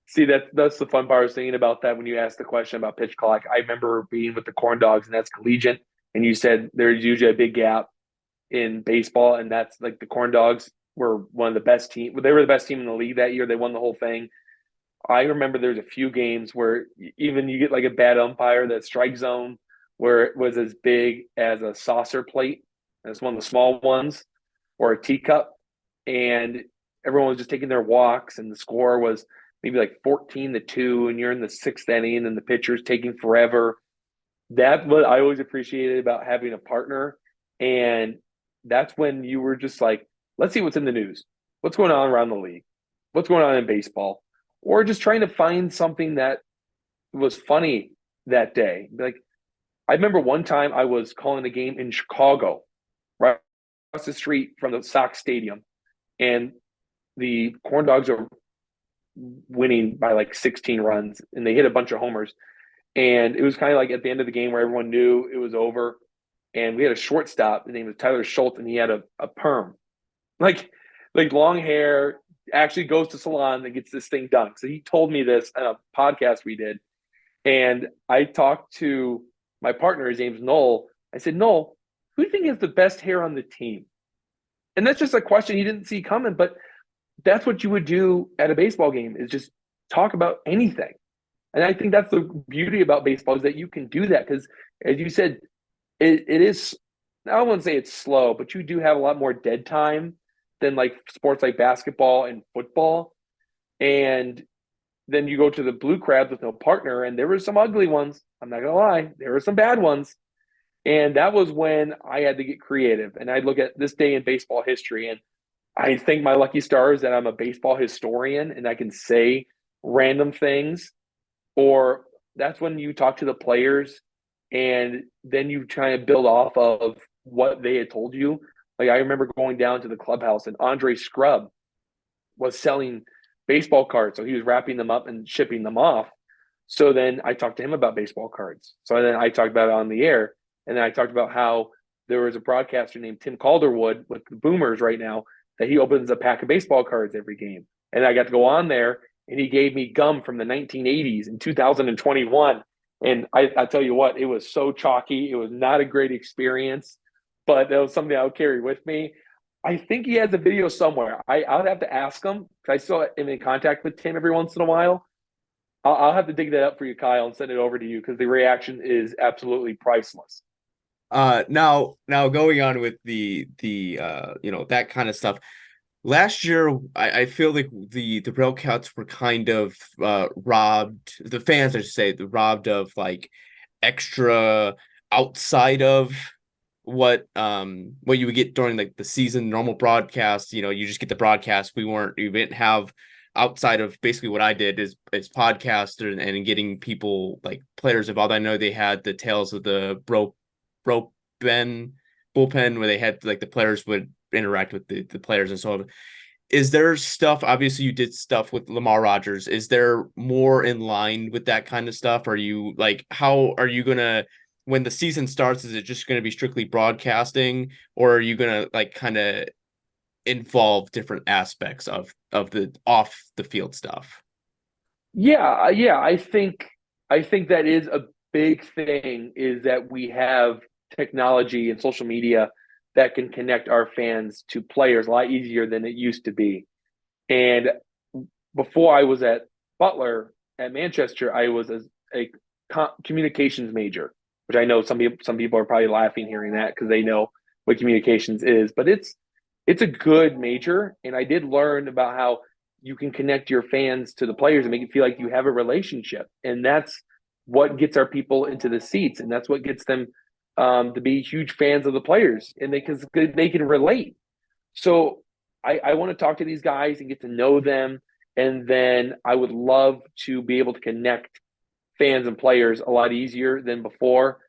See, that's the fun part. I was thinking about that when you asked the question about pitch clock. I remember being with the Corn Dogs, and that's collegiate, and you said there's usually a big gap in baseball, and that's like the Corn Dogs were one of the best team. They were the best team in the league that year. They won the whole thing. I remember there's a few games where even you get like a bad umpire, that strike zone where it was as big as a saucer plate. That's one of the small ones, or a teacup, and everyone was just taking their walks, and the score was maybe like 14-2, and you're in the 6th inning, and the pitcher's taking forever. That's what I always appreciated about having a partner, and that's when you were just like, let's see what's in the news, what's going on around the league, what's going on in baseball, or just trying to find something that was funny that day. Like, I remember one time I was calling a game in Chicago, right across the street from the Sox Stadium, and the Corn Dogs are winning by like 16 runs, and they hit a bunch of homers. And it was kind of like at the end of the game where everyone knew it was over. And we had a shortstop. His name was Tyler Schultz, and he had a perm, like long hair, actually goes to salon and gets this thing done. So he told me this on a podcast we did. And I talked to my partner, his name's Noel. I said, Noel, who do you think has the best hair on the team? And that's just a question he didn't see coming, but that's what you would do at a baseball game, is just talk about anything. And I think that's the beauty about baseball, is that you can do that because, as you said, it is, I wouldn't say it's slow, but you do have a lot more dead time than like sports like basketball and football. And then you go to the Blue Crabs with no partner, and there were some ugly ones. I'm not going to lie. There were some bad ones. And that was when I had to get creative. And I look at this day in baseball history, and I think my lucky stars that I'm a baseball historian and I can say random things. Or that's when you talk to the players and then you try to build off of what they had told you. Like, I remember going down to the clubhouse, and Andre Scrub was selling baseball cards. So he was wrapping them up and shipping them off. So then I talked to him about baseball cards. So then I talked about it on the air. And then I talked about how there was a broadcaster named Tim Calderwood with the Boomers right now, that he opens a pack of baseball cards every game. And I got to go on there, and he gave me gum from the 1980s in 2021. And I tell you what, it was so chalky. It was not a great experience, but that was something I would carry with me. I think he has a video somewhere. I'll have to ask him, because I still am in contact with Tim every once in a while. I'll have to dig that up for you, Kyle, and send it over to you, because the reaction is absolutely priceless. Now going on with the that kind of stuff. Last year, I feel like the RailCats were kind of robbed, the fans, I should say, robbed of like extra outside of what you would get during like the season normal broadcast. You just get the broadcast. We didn't have outside of basically what I did is podcast and getting people like players involved. I know they had the Tales of the Bro Ben bullpen where they had like the players would interact with the players and so on. Is there stuff, obviously you did stuff with Lamar Rogers. Is there more in line with that kind of stuff? Are you like, how are you gonna, when the season starts, is it just going to be strictly broadcasting, or are you going to like kind of involve different aspects of the off the field stuff? Yeah. I think that is a big thing, is that we have technology and social media that can connect our fans to players a lot easier than it used to be. And before I was at Butler at Manchester, I was a communications major, which I know some people are probably laughing hearing that because they know what communications is, but it's a good major, and I did learn about how you can connect your fans to the players and make it feel like you have a relationship, and that's what gets our people into the seats, and that's what gets them to be huge fans of the players, and they can relate. So I want to talk to these guys and get to know them. And then I would love to be able to connect fans and players a lot easier than before.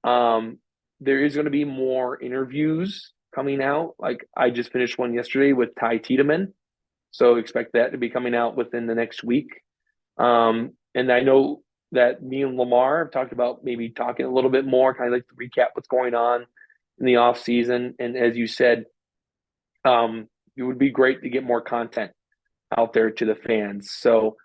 There is going to be more interviews coming out. Like I just finished one yesterday with Ty Tiedemann. So expect that to be coming out within the next week. And I know that me and Lamar have talked about maybe talking a little bit more, kind of like to recap what's going on in the off season. And as you said, it would be great to get more content out there to the fans. So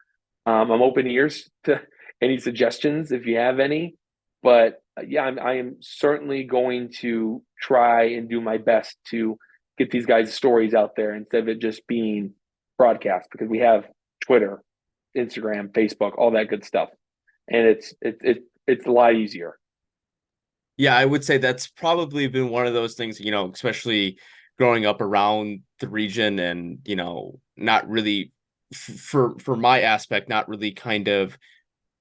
I'm open ears to any suggestions if you have any. But yeah, I am certainly going to try and do my best to get these guys' stories out there instead of it just being broadcast, because we have Twitter, Instagram, Facebook, all that good stuff, and it's a lot easier. Yeah, I would say that's probably been one of those things, especially growing up around the region and, not really for my aspect, not really kind of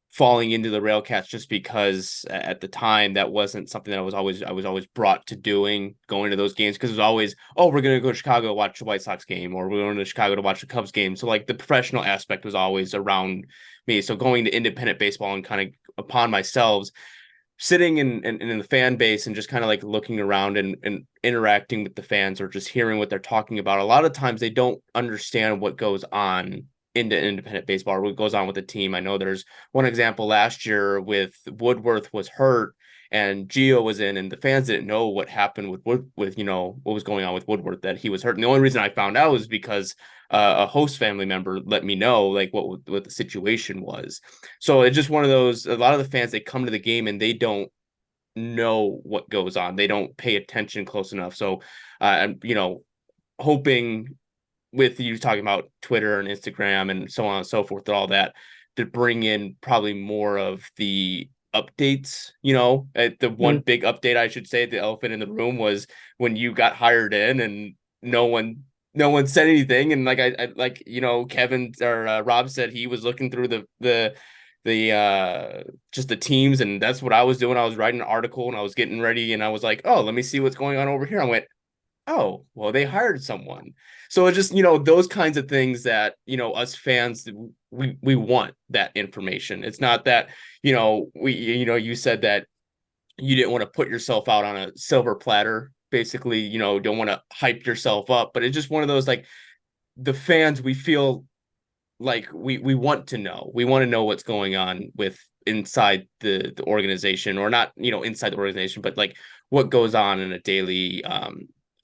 falling into the RailCats just because at the time that wasn't something that I was always brought to doing, going to those games, because it was always, oh, we're gonna go to Chicago to watch the White Sox game, or we're going to Chicago to watch the Cubs game. So like the professional aspect was always around me. So going to independent baseball and kind of upon myself sitting in the fan base and just kind of like looking around and interacting with the fans or just hearing what they're talking about. A lot of times they don't understand what goes on into independent baseball or what goes on with the team. I know there's one example last year with Woodworth was hurt and Gio was in, and the fans didn't know what happened with what was going on with Woodworth, that he was hurt. And the only reason I found out was because a host family member let me know like what the situation was. So it's just one of those. A lot of the fans, they come to the game and they don't know what goes on. They don't pay attention close enough. So, and hoping with you talking about Twitter and Instagram and so on and so forth and all that, to bring in probably more of the updates. The one big update, I should say, the elephant in the room, was when you got hired in and no one said anything. And like I like, Kevin or Rob said he was looking through the just the teams, and that's what I was doing. I was writing an article and I was getting ready and I was like, oh, let me see what's going on over here. I went, oh, well, they hired someone. So it's just, those kinds of things that, us fans, we want that information. It's not that, you said that you didn't want to put yourself out on a silver platter, basically, don't want to hype yourself up, but it's just one of those, like, the fans, we feel like we want to know. We want to know what's going on with inside the organization, or not, inside the organization, but like what goes on in a daily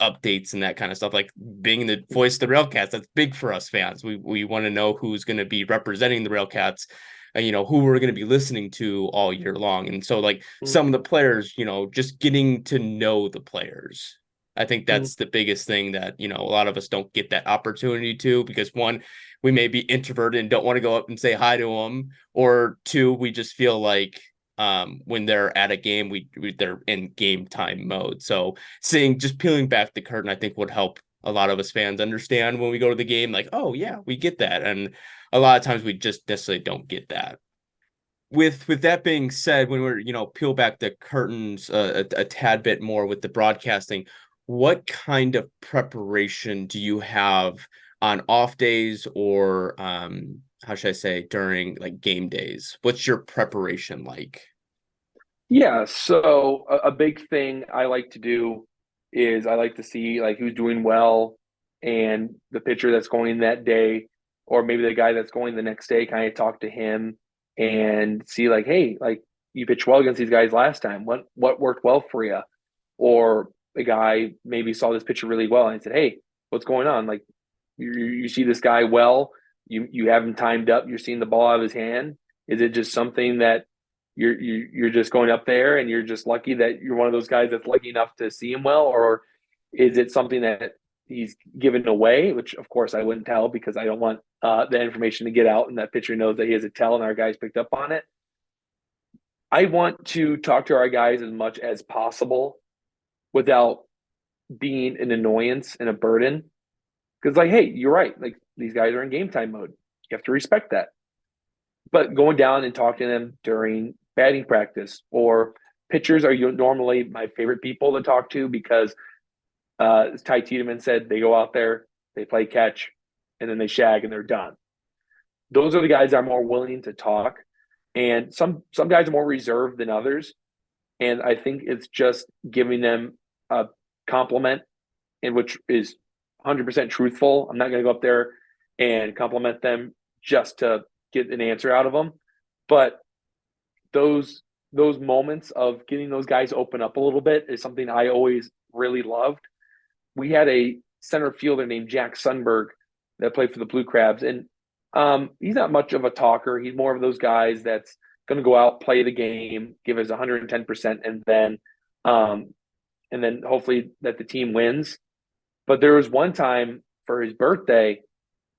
updates and that kind of stuff. Like being the voice of the RailCats, that's big for us fans. We want to know who's going to be representing the RailCats, who we're going to be listening to all year long. And so like some of the players, just getting to know the players. I think that's the biggest thing that, a lot of us don't get that opportunity to, because one, we may be introverted and don't want to go up and say hi to them, or two, we just feel like when they're at a game, they're in game time mode. So just peeling back the curtain, I think would help a lot of us fans understand when we go to the game, like, oh yeah, we get that. And a lot of times we just necessarily don't get that. With that being said, when we're, peel back the curtains a tad bit more with the broadcasting, what kind of preparation do you have on off days or how should I say, during like game days? What's your preparation like? Yeah, so a big thing I like to do is I like to see like who's doing well and the pitcher that's going that day, or maybe the guy that's going the next day, kind of talk to him and see like, hey, like you pitched well against these guys last time. What worked well for you? Or the guy maybe saw this pitcher really well and said, hey, what's going on? Like you see this guy well, you have him timed up, you're seeing the ball out of his hand. Is it just something that you're just going up there and you're just lucky that you're one of those guys that's lucky enough to see him well, or is it something that he's given away? Which of course I wouldn't tell because I don't want the information to get out and that pitcher knows that he has a tell and our guys picked up on it. I want to talk to our guys as much as possible without being an annoyance and a burden. Because like, hey, you're right. Like these guys are in game time mode. You have to respect that. But going down and talking to them during batting practice or pitchers are normally my favorite people to talk to because as Ty Tiedemann said, they go out there, they play catch, and then they shag and they're done. Those are the guys that are more willing to talk. And some guys are more reserved than others. And I think it's just giving them a compliment, and which is 100% truthful. I'm not going to go up there and compliment them just to get an answer out of them. But those moments of getting those guys open up a little bit is something I always really loved. We had a center fielder named Jack Sundberg that played for the Blue Crabs, and he's not much of a talker. He's more of those guys that's going to go out, play the game, give us 110%, and then hopefully that the team wins. But there was one time for his birthday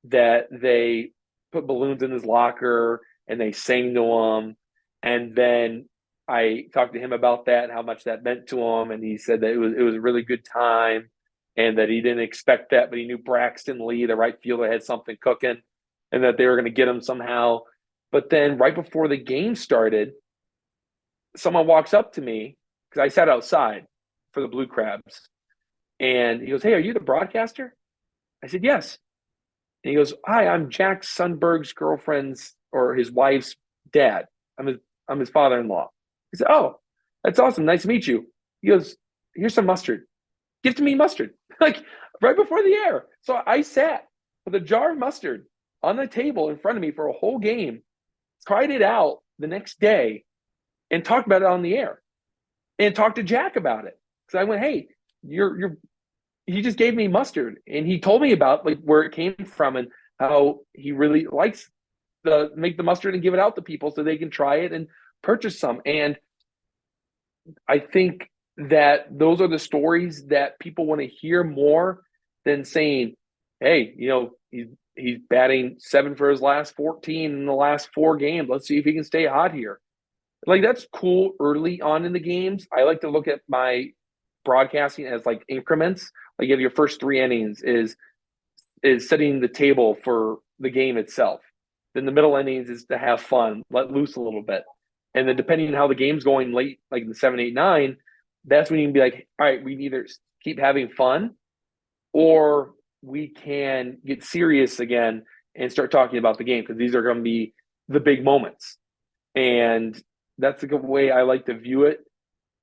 that they put balloons in his locker and they sang to him. And then I talked to him about that and how much that meant to him. And he said that it was a really good time and that he didn't expect that, but he knew Braxton Lee, the right fielder, had something cooking and that they were going to get him somehow. But then right before the game started, someone walks up to me because I sat outside for the Blue Crabs. And he goes, hey, are you the broadcaster? I said, yes. And he goes, hi, I'm Jack Sundberg's girlfriend's or his wife's dad. I'm his father-in-law. He said, oh, that's awesome. Nice to meet you. He goes, here's some mustard. Give to me mustard. Like right before the air. So I sat with a jar of mustard on the table in front of me for a whole game, tried it out the next day, and talked about it on the air. And talked to Jack about it. Because I went, hey, he just gave me mustard and he told me about like where it came from and how he really likes to make the mustard and give it out to people so they can try it and purchase some. And I think that those are the stories that people want to hear more than saying, hey, he's batting 7 for his last 14 in the last 4 games. Let's see if he can stay hot here. Like that's cool early on in the games. I like to look at my broadcasting as like increments. Like you have your first 3 innings is setting the table for the game itself. Then the middle innings is to have fun, let loose a little bit. And then depending on how the game's going late, like in the 7, 8, 9, that's when you can be like, all right, we can either keep having fun or we can get serious again and start talking about the game because these are going to be the big moments. And that's a good way I like to view it.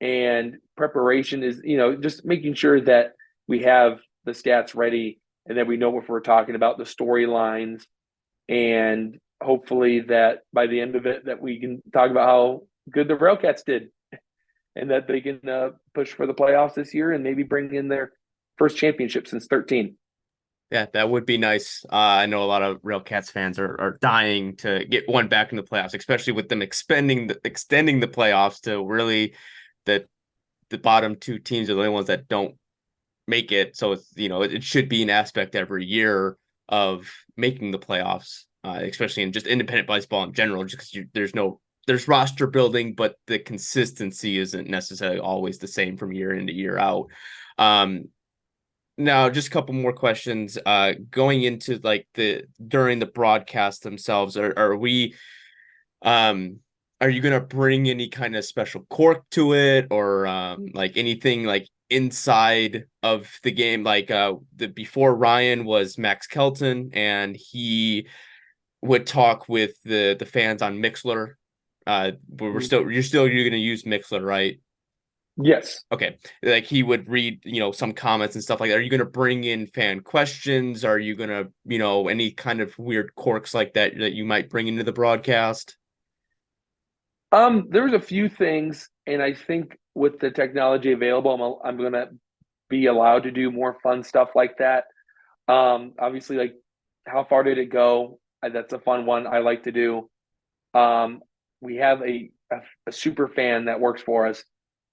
And preparation is, just making sure that we have the stats ready and that we know what we're talking about, the storylines, and hopefully that by the end of it that we can talk about how good the RailCats did and that they can push for the playoffs this year and maybe bring in their first championship since 13. Yeah, that would be nice. I know a lot of RailCats fans are dying to get one back in the playoffs, especially with them extending the playoffs to really the bottom 2 teams are the only ones that don't make it. So it's it should be an aspect every year of making the playoffs, especially in just independent baseball in general, just because there's roster building, but the consistency isn't necessarily always the same from year in to year out. Now, just a couple more questions. Going into like during the broadcast themselves, are we are you gonna bring any kind of special cork to it or like anything like inside of the game. Like before Ryan was Max Kelton, and he would talk with the fans on Mixler. You're going to use Mixler, right? Yes. Okay. Like he would read, some comments and stuff like that. Are you going to bring in fan questions? Are you going to, any kind of weird quirks like that you might bring into the broadcast? There was a few things, and I think with the technology available, I'm going to be allowed to do more fun stuff like that. Obviously, like how far did it go? That's a fun one I like to do. We have a super fan that works for us,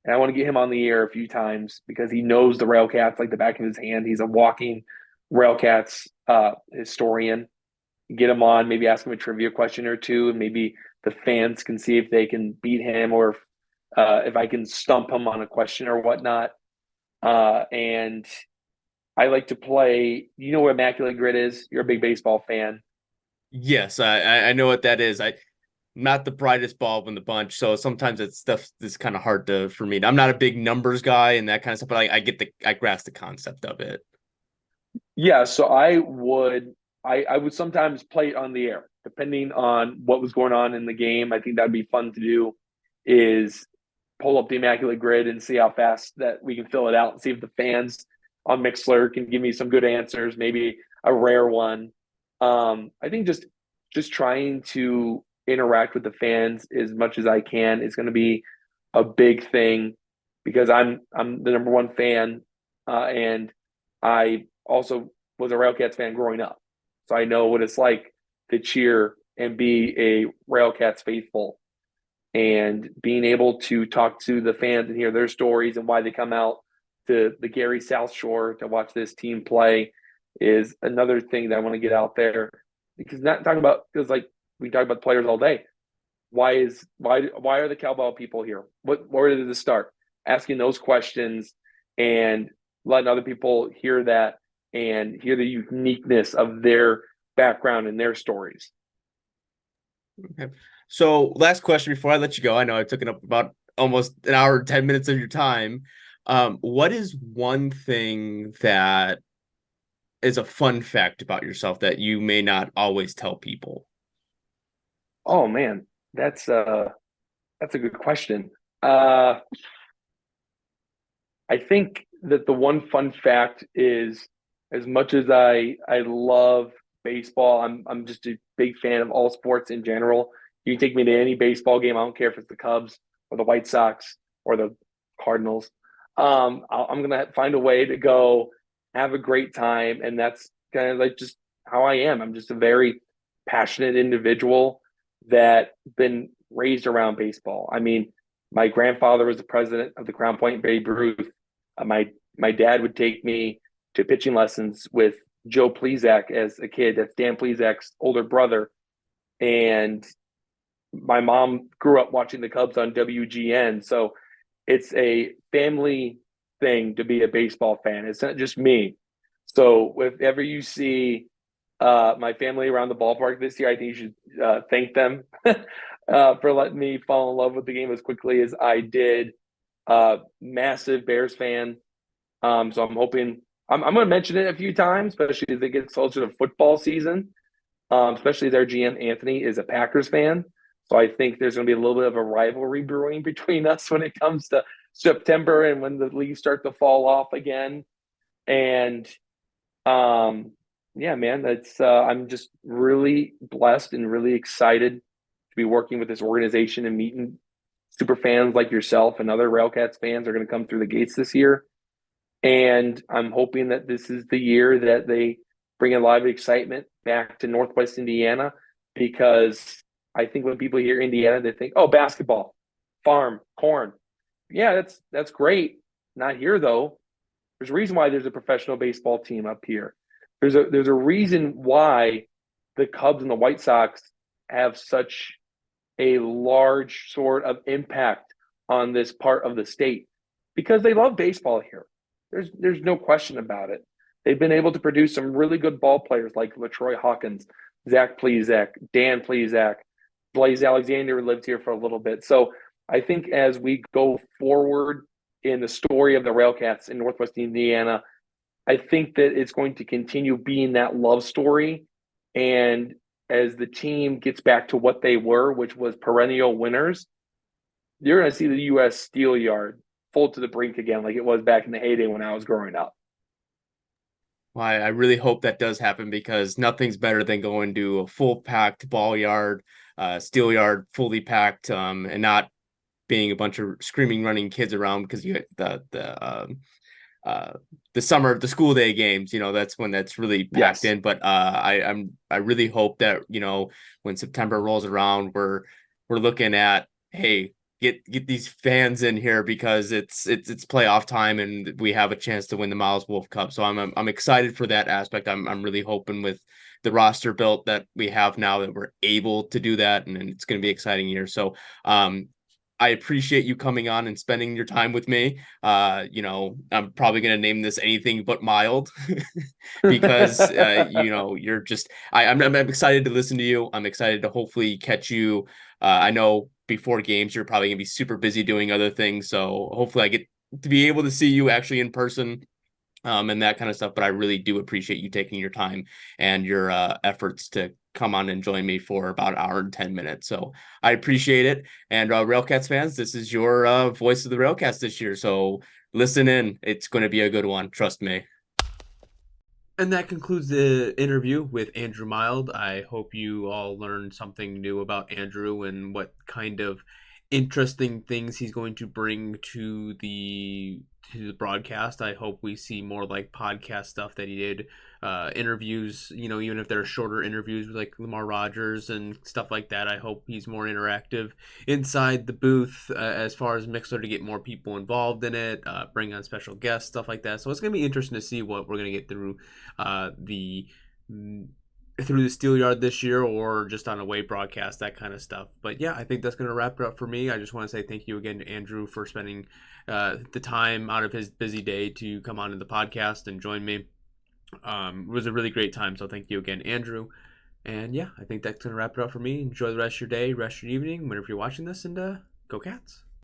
and I want to get him on the air a few times because he knows the RailCats like the back of his hand. He's a walking RailCats historian. Get him on, maybe ask him a trivia question or two, and maybe the fans can see if they can beat him or if I can stump him on a question or whatnot. And I like to play. You know what Immaculate Grid is? You're a big baseball fan. Yes, I know what that is. I'm not the brightest bulb in the bunch, so sometimes it's stuff that's kind of hard for me. I'm not a big numbers guy and that kind of stuff, but I grasp the concept of it. Yeah, so I would sometimes play it on the air, depending on what was going on in the game. I think that'd be fun to do, is pull up the Immaculate Grid and see how fast that we can fill it out and see if the fans on Mixler can give me some good answers, maybe a rare one. I think just trying to interact with the fans as much as I can is going to be a big thing because I'm the number one fan, and I also was a RailCats fan growing up, so I know what it's like to cheer and be a RailCats faithful, and being able to talk to the fans and hear their stories and why they come out to the Gary South Shore to watch this team play is another thing that I want to get out there because not talking about because like we talk about players all day. Why are the cowbell people here? Where did this start? Asking those questions and letting other people hear that and hear the uniqueness of their background and their stories. Okay. So last question before I let you go. I know I took it up about almost an hour and 10 minutes of your time. What is one thing that is a fun fact about yourself that you may not always tell people? Oh man, that's a good question. I think that the one fun fact is as much as I love baseball, I'm just a big fan of all sports in general. You can take me to any baseball game. I don't care if it's the Cubs or the White Sox or the Cardinals. I'm gonna find a way to go have a great time, and that's kind of like just how I am. I'm just a very passionate individual that been raised around baseball. I mean, my grandfather was the president of the Crown Point Babe Ruth. My dad would take me to pitching lessons with Joe Plesac as a kid. That's Dan Plesac's older brother, and my mom grew up watching the Cubs on WGN. So it's a family thing to be a baseball fan. It's not just me. So if ever you see my family around the ballpark this year, I think you should thank them for letting me fall in love with the game as quickly as I did. Massive Bears fan. So I'm hoping I'm going to mention it a few times, especially as it gets closer to football season. Especially as our GM Anthony is a Packers fan. So I think there's going to be a little bit of a rivalry brewing between us when it comes to September and when the leaves start to fall off again. And yeah, man, that's I'm just really blessed and really excited to be working with this organization and meeting super fans like yourself and other RailCats fans are going to come through the gates this year. And I'm hoping that this is the year that they bring a lot of excitement back to Northwest Indiana, because I think when people hear Indiana, they think, oh, basketball, farm, corn. Yeah, that's great. Not here though. There's a reason why there's a professional baseball team up here. There's a reason why the Cubs and the White Sox have such a large sort of impact on this part of the state, because they love baseball here. There's no question about it. They've been able to produce some really good ball players like LaTroy Hawkins, Zach Plesac, Dan Plesac, Blaze Alexander lived here for a little bit. So I think as we go forward in the story of the RailCats in Northwest Indiana. I think that it's going to continue being that love story. And as the team gets back to what they were, which was perennial winners, you're going to see the U.S. Steel Yard full to the brink again, like it was back in the heyday when I was growing up. Well, I really hope that does happen because nothing's better than going to a full packed ball yard, steel yard, fully packed, and not being a bunch of screaming, running kids around because you the summer, the school day games, that's when that's really packed Yes. in. But I really hope that when September rolls around, we're looking at, hey, get these fans in here because it's playoff time and we have a chance to win the Miles Wolf Cup. So I'm excited for that aspect. I'm really hoping with the roster built that we have now that we're able to do that, and it's going to be an exciting year. So I appreciate you coming on and spending your time with me. I'm probably going to name this anything but mild because, you're just, I'm excited to listen to you. I'm excited to hopefully catch you. I know before games, you're probably going to be super busy doing other things. So hopefully I get to be able to see you actually in person, and that kind of stuff. But I really do appreciate you taking your time and your efforts to come on and join me for about an hour and 10 minutes. So I appreciate it. And RailCats fans, this is your voice of the RailCats this year. So listen in. It's going to be a good one. Trust me. And that concludes the interview with Andrew Mild. I hope you all learned something new about Andrew and what kind of interesting things he's going to bring to the broadcast. I hope we see more like podcast stuff that he did, interviews. Even if they're shorter interviews with like Lamar Rogers and stuff like that. I hope he's more interactive inside the booth, as far as Mixler to get more people involved in it, bring on special guests, stuff like that. So it's gonna be interesting to see what we're gonna get through the through the Steel Yard this year or just on a away broadcast, that kind of stuff. But yeah, I think that's going to wrap it up for me. I just want to say thank you again to Andrew for spending the time out of his busy day to come on to the podcast and join me. It was a really great time, so thank you again, Andrew. And yeah, I think that's going to wrap it up for me. Enjoy the rest of your day, rest of your evening, whenever you're watching this, and go Cats.